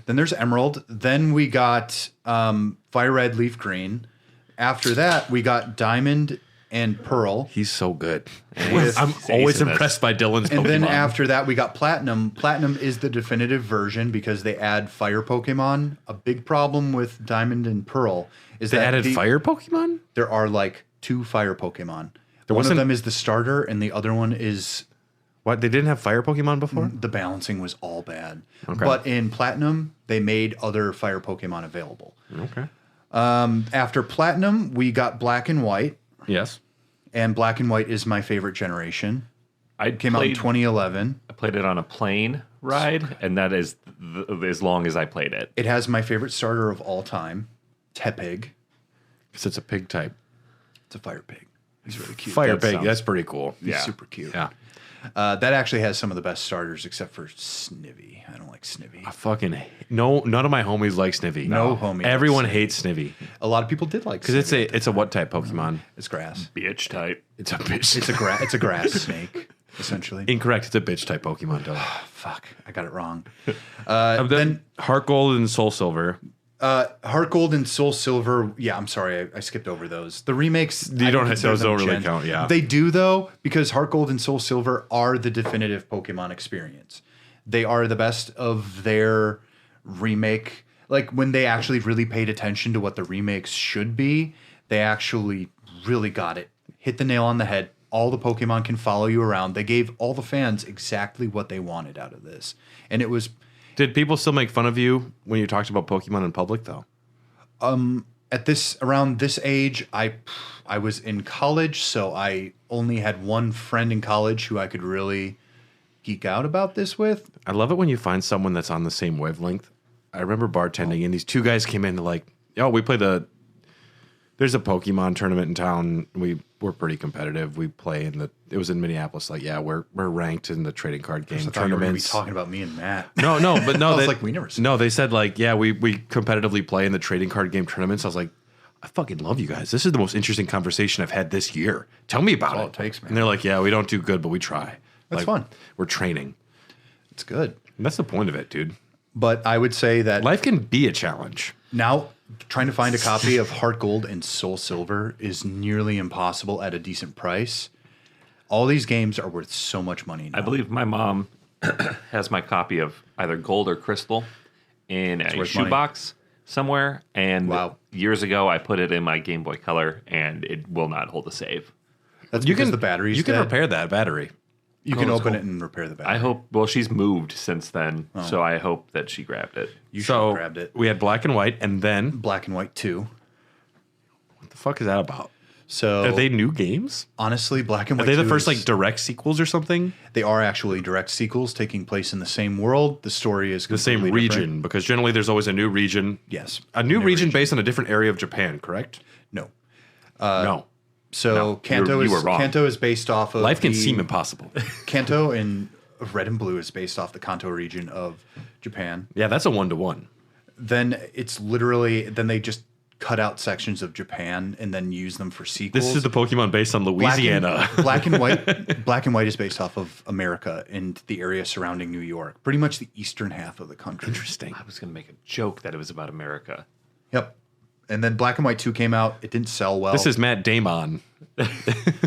Then there's Emerald. Then we got Fire Red, Leaf Green. After that, we got Diamond and Pearl. He's so good. With- I'm He's always ace in this. impressed by Dylan's And Pokemon. then after that, we got Platinum. Platinum is the definitive version because they add fire Pokemon. A big problem with Diamond and Pearl is they that added fire Pokemon. there are like 2 fire Pokemon. One of wasn't- them is the starter, and the other one is What? They didn't have fire Pokemon before? the balancing was all bad. But in Platinum, they made other fire Pokemon available. Okay. After Platinum, we got Black and White, Yes. and Black and White is my favorite generation. I Came out in 2011. I played it on a plane ride, and that is as long as I played it. It has my favorite starter of all time, Tepig. Because it's a pig type. It's a fire pig. He's really cute. Fire That pig. sounds- That's pretty cool. He's yeah. super cute. Yeah. That actually has some of the best starters, except for Snivy. I don't like Snivy. I fucking no. None of my homies like Snivy. No homie likes Everyone Snivy. hates Snivy A lot of people did like because Snivy. it's a what type Pokemon? It's grass. Bitch type. It's a bitch. It's a grass snake, essentially. Incorrect. It's a bitch type Pokemon. Dylan. Fuck, I got it wrong. Then Heart Gold and Soul Silver. Heart Gold and Soul Silver. Yeah, I'm sorry, I skipped over those. The remakes. I don't- consider those them don't really gens. count, yeah. They do though, because Heart Gold and Soul Silver are the definitive Pokemon experience. They are the best of their remake. Like when they actually really paid attention to what the remakes should be, they actually really got it. Hit the nail on the head. All the Pokemon can follow you around. They gave all the fans exactly what they wanted out of this, and it was. Did people still make fun of you when you talked about Pokemon in public though? Around this age, I was in college, so I only had one friend in college who I could really geek out about this with. I love it when you find someone that's on the same wavelength. I remember bartending and these 2 guys came in like, "Oh, we play there's a Pokemon tournament in town. We're pretty competitive. We play it was in Minneapolis. Like, yeah, we're ranked in the trading card game I thought you were going to be tournaments. talking about me and Matt. No, but no, I was they, like, we never said No, they said like, yeah, we competitively play in the trading card game tournaments. I was like, I fucking love you guys. This is the most interesting conversation I've had this year. Tell me about That's it. all it takes, man. And they're like, yeah, we don't do good, but we try. That's Like, fun. We're training. It's good. And that's the point of it, dude. But I would say that Life can be a challenge. now trying to find a copy of Heart Gold and Soul Silver is nearly impossible at a decent price. All these games are worth so much money now. I believe my mom has my copy of either Gold or Crystal in a worth shoebox somewhere. And Wow. years ago, I put it in my Game Boy Color, and it will not hold a save. That's because the battery's You can dead. repair that battery. You can open it and repair the battery. I hope. Well, she's moved since then, so I hope that she grabbed it. You should have grabbed it. We had black and white, and then Black and White 2. The fuck is that about? So Are they new games? honestly, Black and Are White they the 2 first is- like direct sequels or something? They are actually direct sequels taking place in the same world. The story is The same completely region, different. because generally there's always a new region. Yes. A new region based on a different area of Japan, correct? No. No. So No, Kanto you were wrong. is based off of Life can the- seem impossible. Kanto in Red and Blue is based off the Kanto region of Japan. Yeah, that's a 1-to-1. Then it's literally then they just cut out sections of Japan and then use them for sequels. This is the Pokemon based on Louisiana. Black and White. Black and White is based off of America and the area surrounding New York, pretty much the eastern half of the country. Interesting. I was going to make a joke that it was about America. Yep. And then Black and White 2 came out. It didn't sell well. This is Matt Damon.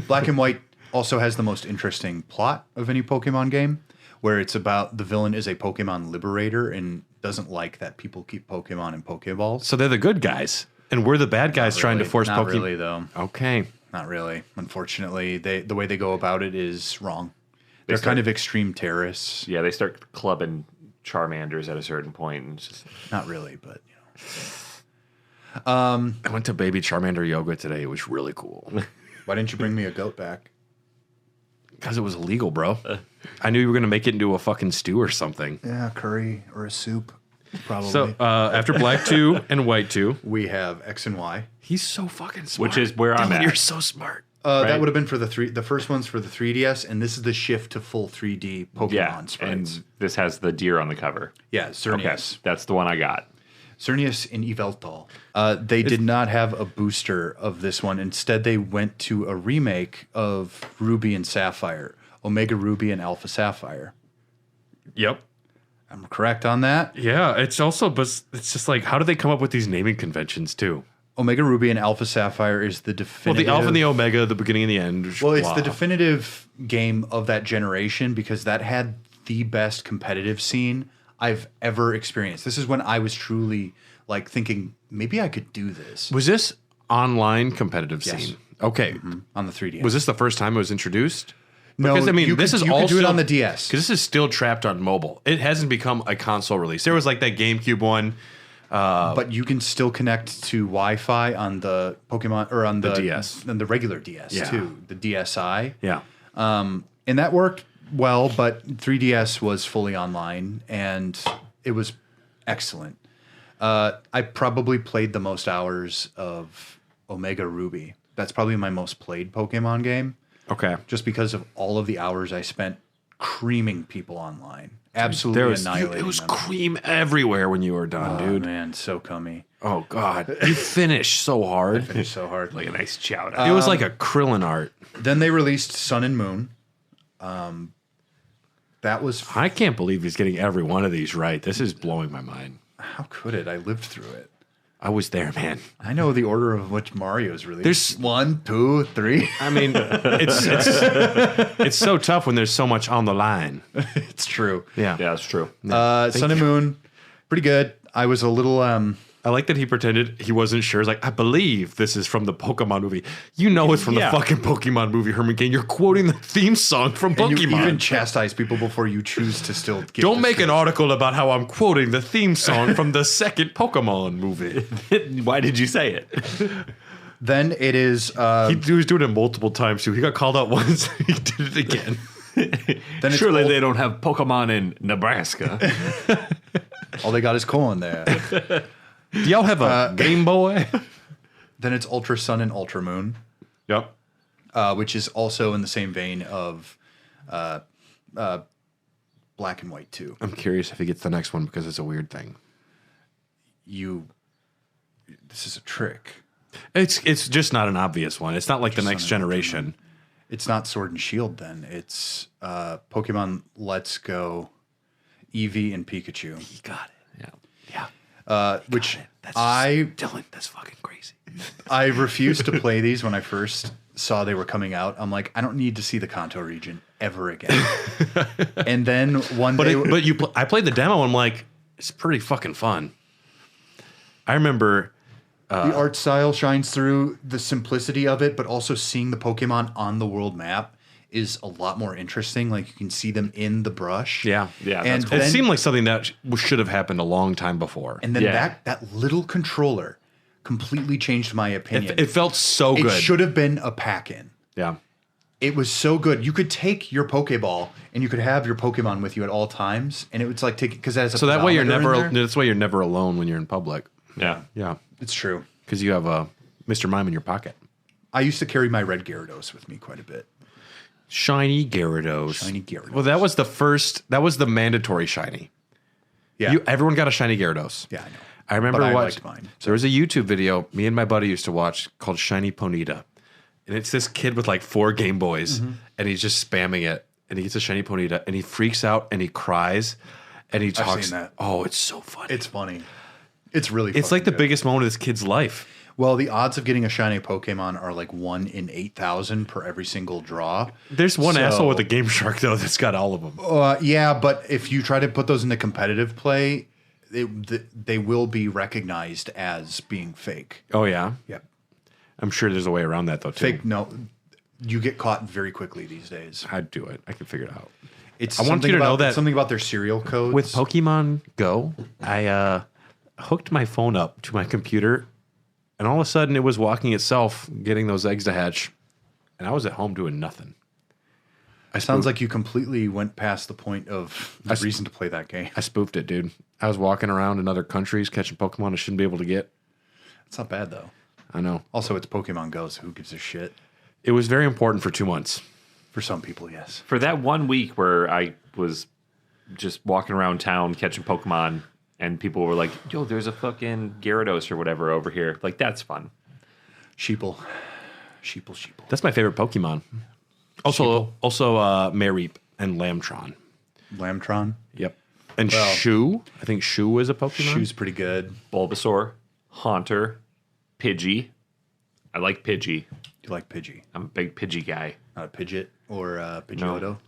Black and White also has the most interesting plot of any Pokemon game, where it's about the villain is a Pokemon liberator and doesn't like that people keep Pokemon in Pokeballs. So they're the good guys, and we're the bad guys trying to force Not Pokemon. really, though. Okay. Not really. Unfortunately, the way they go about it is wrong. They're kind of extreme terrorists. Yeah, they start clubbing Charmanders at a certain point. And it's just, Not really, but you know. I went to Baby Charmander yoga today. It was really cool. Why didn't you bring me a goat back? Because it was illegal, bro. I knew you were going to make it into a fucking stew or something. Yeah, curry or a soup, probably. So after Black 2 and White 2, we have X and Y. he's so fucking smart. which is where I'm Dylan, at. you're so smart. That Right. would have been for the first one's for the 3DS, and this is the shift to full 3D Pokemon yeah, sprites. and this has the deer on the cover. Yeah, Okay, Xerneas. that's the one I got. Xerneas and Yveltal. They did not have a booster of this one. Instead, they went to a remake of Ruby and Sapphire, Omega Ruby and Alpha Sapphire. Yep. I'm correct on that. Yeah, it's also, but it's just like, how do they come up with these naming conventions too? Omega Ruby and Alpha Sapphire is the Well, definitive. the Alpha and the Omega, the beginning and the end. Well, it's blah. the definitive game of that generation because that had the best competitive scene I've ever experienced. This is when I was truly like thinking maybe I could do this Was this online competitive Yes. scene? Okay. on the 3DS. Was this the first time it was introduced? No, Because I mean, you this could- is you all could do it still- on the DS. Because this is still trapped on mobile. It hasn't become a console release. There was like that GameCube one. But you can still connect to Wi-Fi on the Pokemon or on the DS. and the regular DS Yeah. too, the DSi. Yeah. And that worked well, but 3DS was fully online and it was excellent. I probably played the most hours of Omega Ruby. That's probably my most played Pokemon game, Okay. just because of all of the hours I spent creaming people online. Absolutely There was annihilating it was them. cream everywhere when you were done, Oh, dude. man, so cummy. Oh god, you finished so hard. It's so hard. Like a nice chow. It was like a Krillin art. Then they released Sun and Moon. That was I can't believe he's getting every one of these right. This is blowing my mind. how could it? I lived through it. I was there, man. I know the order of which Mario's released. There's- 1, 2, 3. I mean, it's so tough when there's so much on the line. It's true. Yeah. Yeah, that's true. Sun and Moon, pretty good. I was a little I like that he pretended he wasn't sure. He's like, I believe this is from the Pokemon movie. You know it's from Yeah. the fucking Pokemon movie, Herman Cain. You're quoting the theme song from and Pokemon. you even chastise people before you choose to still give Don't the make an script. article about how I'm quoting the theme song from the second Pokemon movie. Why did you say it? Then it is He was doing it multiple times too. He got called out once. He did it again. then it's Surely ul- they don't have Pokemon in Nebraska. all they got is colon there. Do y'all have a Game Boy? Then it's Ultra Sun and Ultra Moon, Yep. which is also in the same vein of Black and White 2. I'm curious if he gets the next one because it's a weird thing. This is a trick. It's just not an obvious one. It's not like the next Sun and Ultra generation. It's not Sword and Shield then. It's Pokemon Let's Go, Eevee and Pikachu. He got it. Yeah. Which That's Dylan, that's fucking crazy. I refused to play these when I first saw they were coming out. I'm like, I don't need to see the Kanto region ever again. And then one day, I played the demo and I'm like, it's pretty fucking fun. I remember the art style shines through, the simplicity of it, but also seeing the Pokemon on the world map is a lot more interesting. Like you can see them in the brush. Yeah. Yeah, And that's cool. It then, seemed like something that should have happened a long time before. and then Yeah. that little controller completely changed my opinion. It felt so It good. should have been a pack-in. Yeah. It was so good. You could take your Pokeball and you could have your Pokemon with you at all times, and it was like taking because So that way there. that's why you're never alone when you're in public. Yeah. Yeah. It's true. Because you have a Mr. Mime in your pocket. I used to carry my red Gyarados with me quite a bit. Shiny Gyarados. Shiny Gyarados. Well, that was the mandatory shiny. Yeah, Everyone got a shiny Gyarados. yeah, I know. I remember But I watching. liked mine. There was a YouTube video me and my buddy used to watch called Shiny Ponyta. And it's this kid with like 4 Game Boys and he's just spamming it. And he gets a Shiny Ponyta and he freaks out and he cries and he talks. seen that. Oh, it's so funny. It's funny. It's really. It's like the good. biggest moment of this kid's life. Well, the odds of getting a shiny Pokemon are like 1 in 8,000 per every single draw. There's one So- asshole with a Game Shark though that's got all of them. Yeah, but if you try to put those into competitive play, they will be recognized as being fake. Oh yeah, Yep. I'm sure there's a way around that though too. Fake. No, you get caught very quickly these days. I'd do it. I can figure it out. It's I want something you to know about- that- something about their serial codes With Pokemon Go, I hooked my phone up to my computer, and all of a sudden it was walking itself, getting those eggs to hatch, and I was at home doing nothing. Sounds like you completely went past the point of the reason to play that game. I spoofed it, dude. I was walking around in other countries catching Pokemon I shouldn't be able to get. It's not bad though. I know. Also, it's Pokemon Go, so who gives a shit? It was very important for 2 months. For some people, yes. For that 1 week where I was just walking around town catching Pokemon and people were like, yo, there's a fucking Gyarados or whatever over here. Like, that's fun. Sheeple. That's my favorite Pokemon. Also, Mareep and Lambtron. Lambtron. Yep. And Well- Shu. I think Shu is a Pokemon. Shoe's pretty good. Bulbasaur, Haunter, Pidgey. I like Pidgey. You like Pidgey? I'm a big Pidgey guy. Not a Pidgeot or Pidgeotto.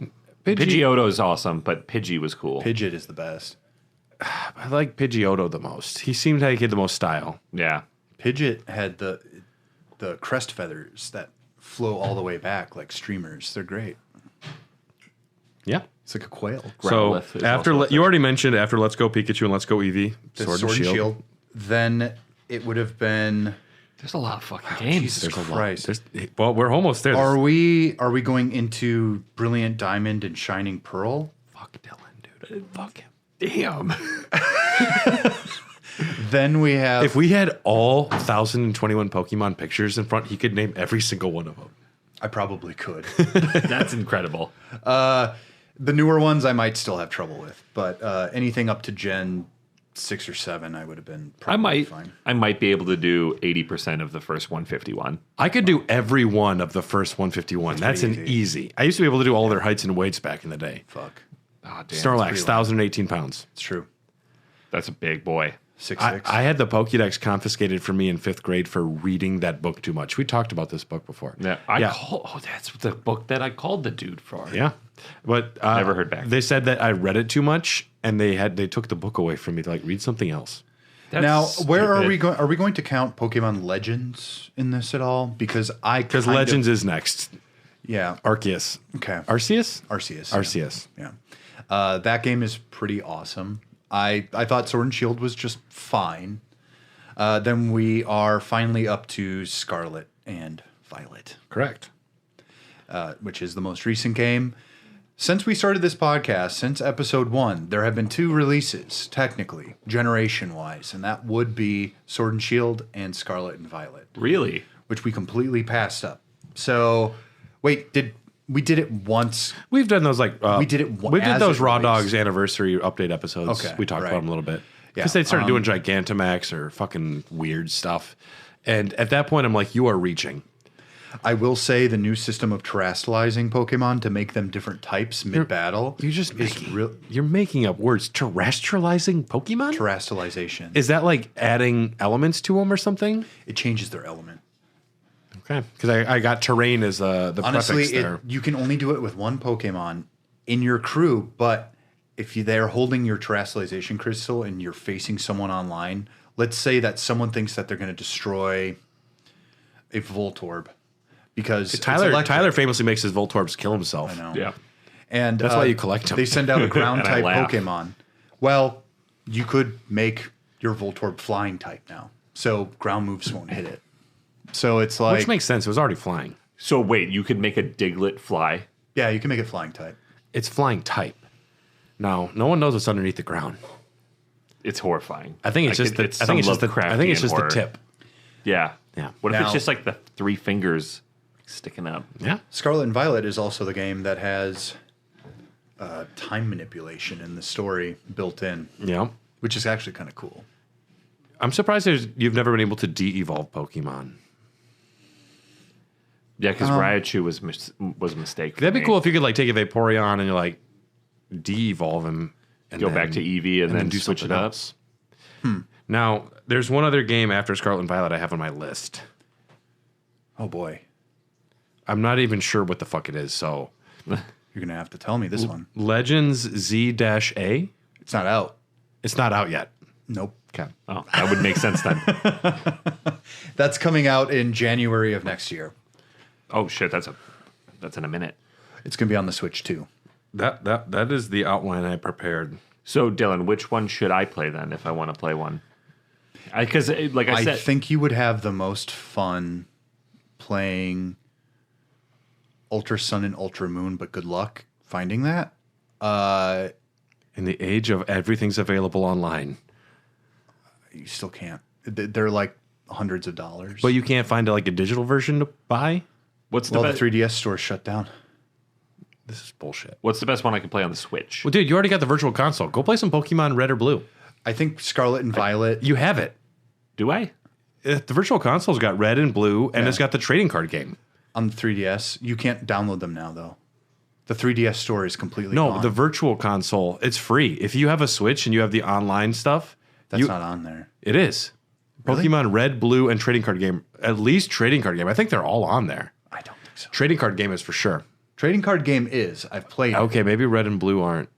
Pidgeotto is awesome, but Pidgey was cool. Pidgeot is the best. I like Pidgeotto the most. He seemed like he had the most style. Yeah. Pidgeot had the crest feathers that flow all the way back like streamers. They're great. Yeah. It's like a quail. So Growlithe is after also up you already mentioned after Let's Go Pikachu and Let's Go Eevee, The Sword and Shield. Then it would have been. There's a lot of fucking games. Jesus There's a lot. Christ. Well, we're almost there. Are we going into Brilliant Diamond and Shining Pearl? Fuck Dylan, dude. Fuck him. Damn. Then we have. If we had all 1,021 Pokemon pictures in front, he could name every single one of them. I probably could. That's incredible. The newer ones I might still have trouble with, but anything up to Gen 6 or 7, I would have been probably fine. I might be able to do 80% of the first 151. I could do every one of the first 151. That's an pretty easy. I used to be able to do all their heights and weights back in the day. Fuck. Oh, damn. Snorlax, 1,018 pounds. It's true. That's a big boy. 6'6". I had the Pokédex confiscated from me in 5th grade for reading that book too much. We talked about this book before. Yeah. That's the book that I called the dude for. Yeah. But Never heard back. They said that I read it too much and they took the book away from me to like read something else. That's Now, where are stupid. we going? Are we going to count Pokemon Legends in this at all? Because Legends is next. Yeah. Arceus. Okay. Arceus? Arceus. Arceus. Yeah. That game is pretty awesome. I thought Sword and Shield was just fine. Then we are finally up to Scarlet and Violet, Correct. which is the most recent game. Since we started this podcast, since episode 1, there have been 2 releases, technically, generation-wise, and that would be Sword and Shield and Scarlet and Violet, Really? which we completely passed up. So, wait, we did it once? We've done those like We did it We did as those it Raw released. Dogs anniversary update episodes. Okay, We talked right. about them a little bit Yeah, because they started doing Gigantamax or fucking weird stuff, and at that point I'm like, you are reaching. I will say the new system of terrestrializing Pokemon to make them different types mid-battle You're just is making, you're making up words. Terrestrializing Pokemon? terrestrialization. Is that like adding elements to them or something? It changes their element. Okay, because I got terrain as the Honestly, prefix there. you can only do it with one Pokemon in your crew, but if they're holding your terrestrialization crystal and you're facing someone online, let's say that someone thinks that they're going to destroy a Voltorb because it's electric. Tyler famously makes his Voltorbs kill himself. I know. Yeah. And That's why you collect them. They send out a ground And I type laugh. Pokemon. Well, you could make your Voltorb flying type now. so ground moves won't hit it. So it's like Which makes sense. It was already flying. So wait, you could make a Diglett fly? yeah, you can make it flying type. It's flying type. Now, no one knows what's underneath the ground. It's horrifying. I think it's just the. I think it's just the. I think it's just the tip. Yeah. Yeah. What if Now- it's just like the 3 fingers sticking up? Yeah. Scarlet and Violet is also the game that has time manipulation in the story built in, Yeah. which is actually kind of cool. I'm surprised you've never been able to de-evolve Pokemon. Yeah, because Raichu was a mistake. For That'd be me. cool if you could like take a Vaporeon and you like de-evolve him and Go then- back to Eevee and then do switch it something up. else. Now, there's one other game after Scarlet and Violet I have on my list. Oh boy, I'm not even sure what the fuck it is. So, you're gonna have to tell me this one. Legends Z-A. It's not out. It's not out yet. Nope. Okay. Oh, that would make sense then. That's coming out in January of next year. Oh shit, that's in a minute. It's gonna be on the Switch too. That is the outline I prepared. So Dylan, which one should I play then if I want to play one? Because like I I said, think you would have the most fun playing Ultra Sun and Ultra Moon, but good luck finding that. In the age of everything's available online, You still can't. They're like hundreds of dollars. but you can't find like a digital version to buy. what's well, the the best? 3DS store's shut down. This is bullshit. What's the best one I can play on the Switch? Well, dude, you already got the virtual console. Go play some Pokemon Red or Blue. I think Scarlet and Violet. You have it. Do I? The virtual console's got Red and Blue, and it's got the trading card game. On the 3DS, you can't download them now though. The 3DS store is completely No, gone. the virtual console, it's free. If you have a Switch and you have the online stuff, That's not on there. it is. Really? Pokemon Red, Blue, and trading card game. At least trading card game. I think they're all on there. I don't think so. Trading card game is for sure. Trading card game is. I've played it. Okay, maybe Red and Blue aren't.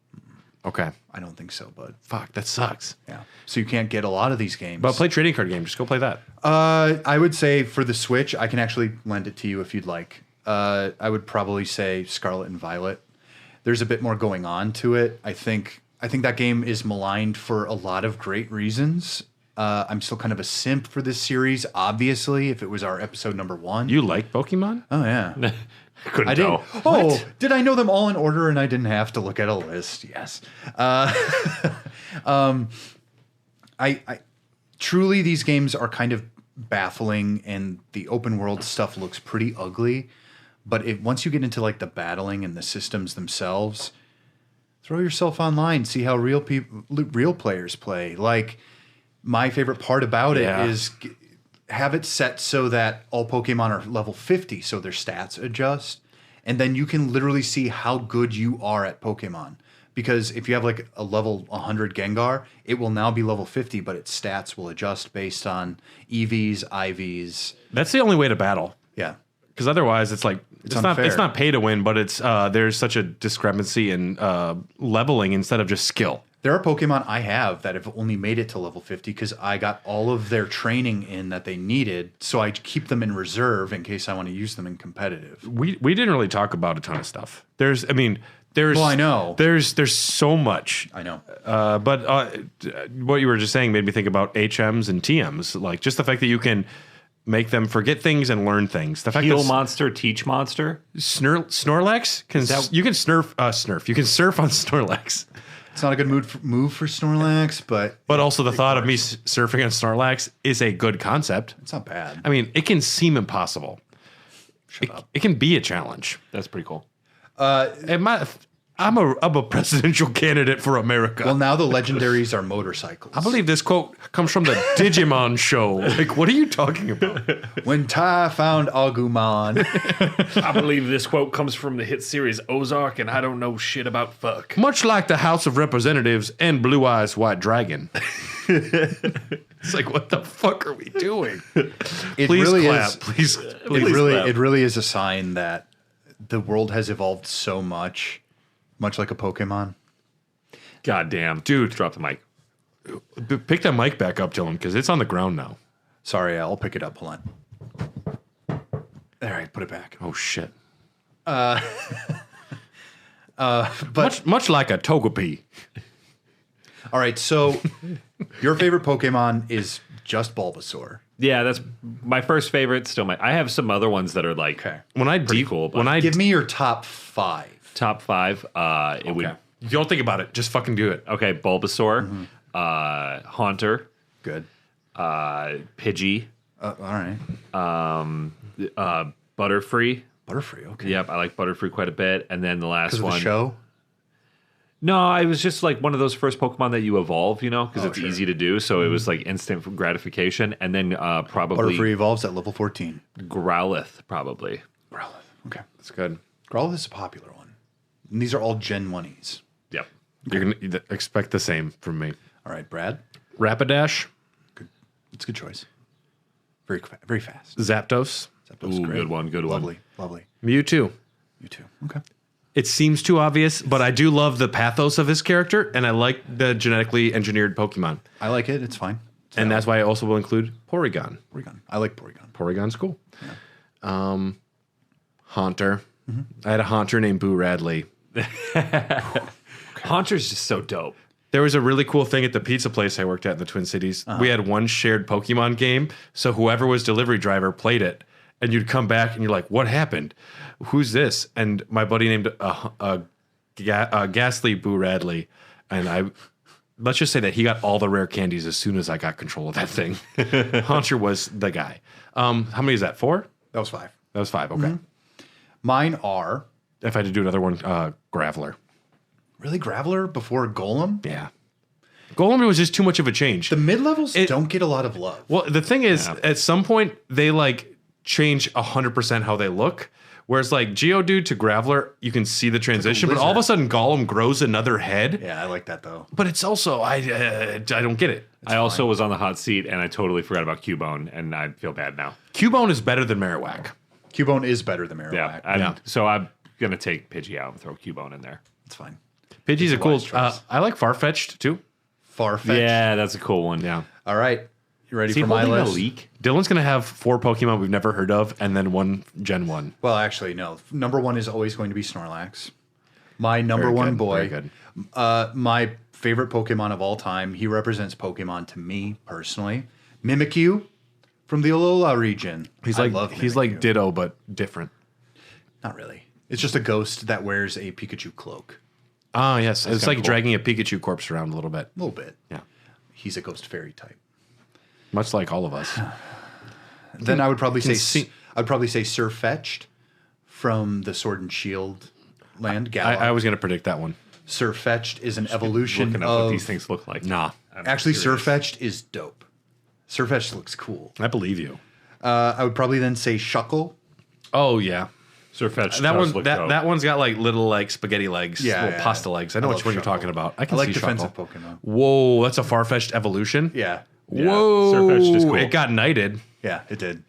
Okay. I don't think so, bud. Fuck, that sucks. Yeah. So you can't get a lot of these games. But play trading card game. Just go play that. I would say for the Switch, I can actually lend it to you if you'd like. I would probably say Scarlet and Violet. There's a bit more going on to it. I think that game is maligned for a lot of great reasons. I'm still kind of a simp for this series. Obviously, if it was our episode number 1. You like Pokemon? Oh yeah. Couldn't I did. tell. Oh, did I know them all in order and I didn't have to look at a list? Yes. I truly, these games are kind of baffling, and the open world stuff looks pretty ugly. But once you get into like the battling and the systems themselves, throw yourself online, see how real players play. Like my favorite part about it Yeah. is have it set so that all Pokemon are level 50, so their stats adjust. And then you can literally see how good you are at Pokemon. Because if you have like a level 100 Gengar, it will now be level 50, but its stats will adjust based on EVs, IVs. That's the only way to battle. Yeah. Because otherwise, it's like it's unfair. not pay to win, but it's there's such a discrepancy in leveling instead of just skill. There are Pokemon I have that have only made it to level 50 because I got all of their training in that they needed. So I keep them in reserve in case I want to use them in competitive. We didn't really talk about a ton of stuff. There's Well, I know. There's so much. I know. But what you were just saying made me think about HMs and TMs. Like just the fact that you can make them forget things and learn things. The fact Heal that monster, teach monster. Snorlax can you can snurf. You can surf on Snorlax. It's not a good move for Snorlax, but Also the thought of me surfing on Snorlax is a good concept. it's not bad. I mean, it can seem impossible. It can be a challenge. That's pretty cool. I'm a presidential candidate for America. Well, now the legendaries are motorcycles. I believe this quote comes from the Digimon show. Like, what are you talking about? When Ty found Agumon, I believe this quote comes from the hit series Ozark, and I don't know shit about fuck. Much like the House of Representatives and Blue Eyes White Dragon. It's like, what the fuck are we doing? it Please really clap. is. Please. It Please really, clap. it really is a sign that the world has evolved so much like a Pokemon. God damn. Dude. Drop the mic. Pick that mic back up, Dylan, because it's on the ground now. Sorry, I'll pick it up. Hold on. All right, put it back. Oh, shit. But Much like a Togepi. all right, so your favorite Pokemon is just Bulbasaur. Yeah, that's my first favorite. Still, I have some other ones that are like pretty cool. But Give me your top 5. top 5, it would. Don't think about it. Just fucking do it. Okay, Bulbasaur, Haunter, Good. Pidgey, All right. Butterfree. Butterfree. Okay. Yep, I like Butterfree quite a bit. And then the last Because of one. the show. No, it was just like one of those first Pokemon that you evolve, because it's sure. easzy to do. So it was like instant gratification. And then probably Butterfree evolves at level 14. Growlithe, probably. Growlithe. Okay. That's good. Growlithe is a popular one. And these are all Gen 1s. Yep. You're going to expect the same from me. All right, Brad. Rapidash, Good. It's a good choice. Very fast. Zapdos, Zapdos is Ooh, great. good one, good one. Lovely. Mewtwo. You too. Okay. It seems too obvious, but I do love the pathos of his character, and I like the genetically engineered Pokemon. I like it. It's fine. And that's why I also will include Porygon. Porygon. I like Porygon. Porygon's cool. Haunter. I had a Haunter named Boo Radley. Haunter's just so dope. There was a really cool thing at the pizza place I worked at in the Twin Cities. We had one shared Pokemon game, so whoever was delivery driver played it, and you'd come back and you're like, "What happened? Who's this?" And my buddy named Ghastly Boo Radley, and let's just say that he got all the rare candies as soon as I got control of that thing. Haunter was the guy. How many is that? 4? That was 5. That was 5. Okay. Mine are If I had to do another one, Graveler. really Graveler before Golem. Yeah. Golem was just too much of a change. The mid-levels don't get a lot of love. Well, the thing is, at some point, they like change 100% how they look. Whereas like Geodude to Graveler, you can see the transition, but all of a sudden Golem grows another head. Yeah, I like that though. But it's also, I don't get it. I also was on the hot seat, and I totally forgot about Cubone, and I feel bad now. Cubone is better than Marowak. Cubone is better than Marowak. Yeah, so I'm going to take Pidgey out and throw Cubone in there. It's fine. Pidgey's a cool, wise choice. I like Farfetch'd too. Farfetch'd. Yeah, that's a cool one. Yeah. All right. You ready Is he for my holding a list? leak? Dylan's going to have 4 Pokemon we've never heard of, and then 1 Gen 1. Well, actually, no. Number 1 is always going to be Snorlax. My number Very 1 good, boy. very good. My favorite Pokemon of all time. He represents Pokemon to me personally. Mimikyu from the Alola region. He's I like love he's Mimikyu. like Ditto, but different. Not really. It's just a ghost that wears a Pikachu cloak. Ah, yes. It's like cool. dragging a Pikachu corpse around a little bit. A little bit. Yeah. He's a ghost fairy type. Much like all of us. Then I would probably say see- Surfetch'd from the Sword and Shield land. Galar. I was going to predict that one. Surfetch'd is an evolution Looking up of what these things look like. Nah. Actually, curious. Surfetch'd is dope. Surfetch'd looks cool. I believe you. I would probably then say Shuckle. Oh, yeah. Surfetch'd That does one, look that, dope. that one's got like little like spaghetti legs, Yeah, little yeah. pasta legs. I know I which love one you're Shuckle. talking about. I I can like see defensive Shuckle. Pokemon. Whoa, that's a far-fetched evolution. Yeah. Yeah, Whoa, Surfetch'd is cool. It got knighted. Yeah, it did.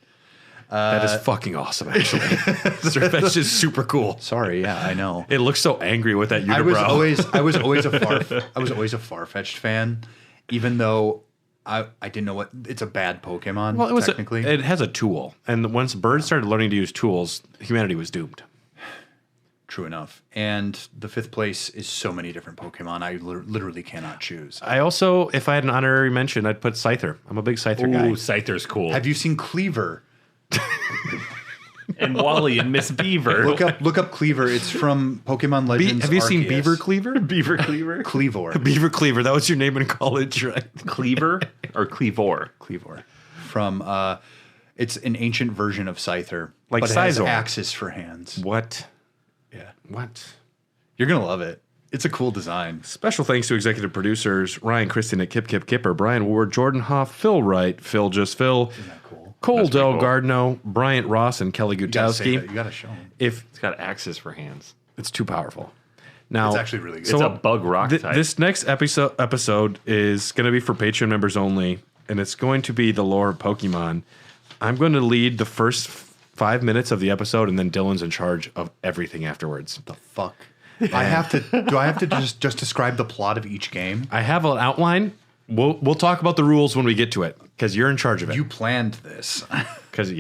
That is fucking awesome, actually. Surfetch'd is super cool. Sorry, yeah, I know. It looks so angry with that unibrow. I was always a Farfetch'd fan, even though I didn't know what it's a bad Pokemon. Well, technically. it has a tool, and once birds started learning to use tools, humanity was doomed. True enough. And the 5th place is so many different Pokemon. I literally cannot choose. I also, if I had an honorary mention, I'd put Scyther. I'm a big Scyther guy. Ooh, Scyther's cool. Have you seen Cleaver? and Wally and Miss Beaver. Look up Cleaver. It's from Pokemon Legends. Have you seen Arceus. Beaver Cleaver? Beaver Cleaver? Cleavor. Beaver Cleaver. That was your name in college, right? Cleaver or Cleavor? Cleavor. From it's an ancient version of Scyther. Like but it has Scizor. axes for hands. What? Yeah. What? You're gonna love it. It's a cool design. Special thanks to executive producers Ryan Christian at Kip Kipper, Brian Ward, Jordan Hoff, Phil Wright, Phil Just Phil, Isn't that cool? Cole That's pretty Del cool. Gardno, Bryant Ross, and Kelly You gotta say that. Gutowski. You gotta show them. If It's got axes for hands. it's too powerful. Now It's actually really good. It's a bug rock type. This next episode is going to be for Patreon members only, and it's going to be the lore of Pokemon. I'm going to lead the first 5 minutes of the episode, and then Dylan's in charge of everything afterwards. The fuck. I have to. Do I have to just describe the plot of each game? I have an outline. We'll talk about the rules when we get to it, because you're in charge of it. You planned this. Because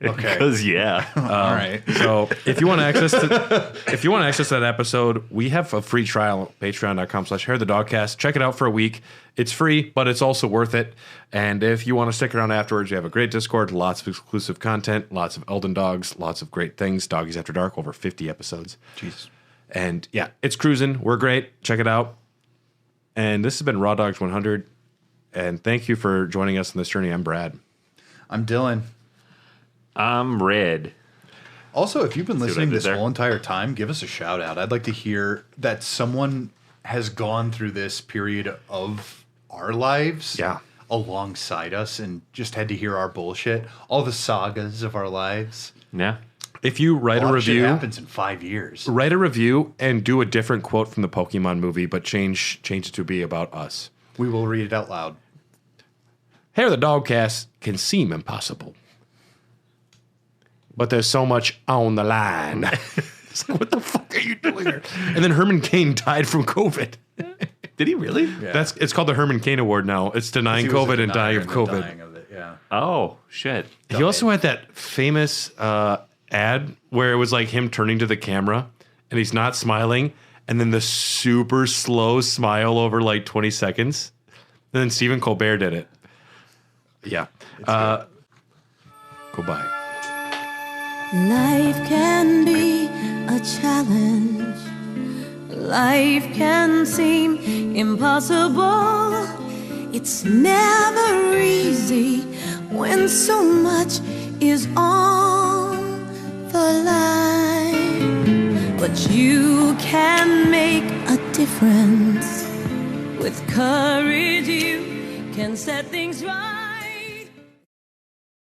Okay. Because yeah. All right. So if you want access to that episode, we have a free trial at patreon.com/hairthedogcast. Check it out for a week. It's free, but it's also worth it. And if you want to stick around afterwards, you have a great Discord, lots of exclusive content, lots of Elden Dogs, lots of great things. Doggies After Dark, over 50 episodes. Jesus. And yeah, it's cruising. We're great. Check it out. And this has been Raw Dogs 100. And thank you for joining us on this journey. I'm Brad. I'm Dylan. I'm Red. Also, if you've been listening this there? whole entire time, give us a shout out. I'd like to hear that someone has gone through this period of our lives alongside us and just had to hear our bullshit, all the sagas of our lives. Yeah. If you write a lot of shit review, happens in 5 years. write a review and do a different quote from the Pokemon movie, but change it to be about us. We will read it out loud. Hair the Dogcast can seem impossible, but there's so much on the line. It's like, what the fuck are you doing there? And then Herman Cain died from COVID. Did he really? Yeah. It's called the Herman Cain Award now. It's denying He was a COVID and dying of denier and COVID. dying of it, yeah. Oh, shit. He also had that famous ad where it was like him turning to the camera and he's not smiling, and then the super slow smile over like 20 seconds. And then Stephen Colbert did it. Yeah. Goodbye. Life can be a challenge. Life can seem impossible. It's never easy when so much is on the line. But you can make a difference. With courage, you can set things right.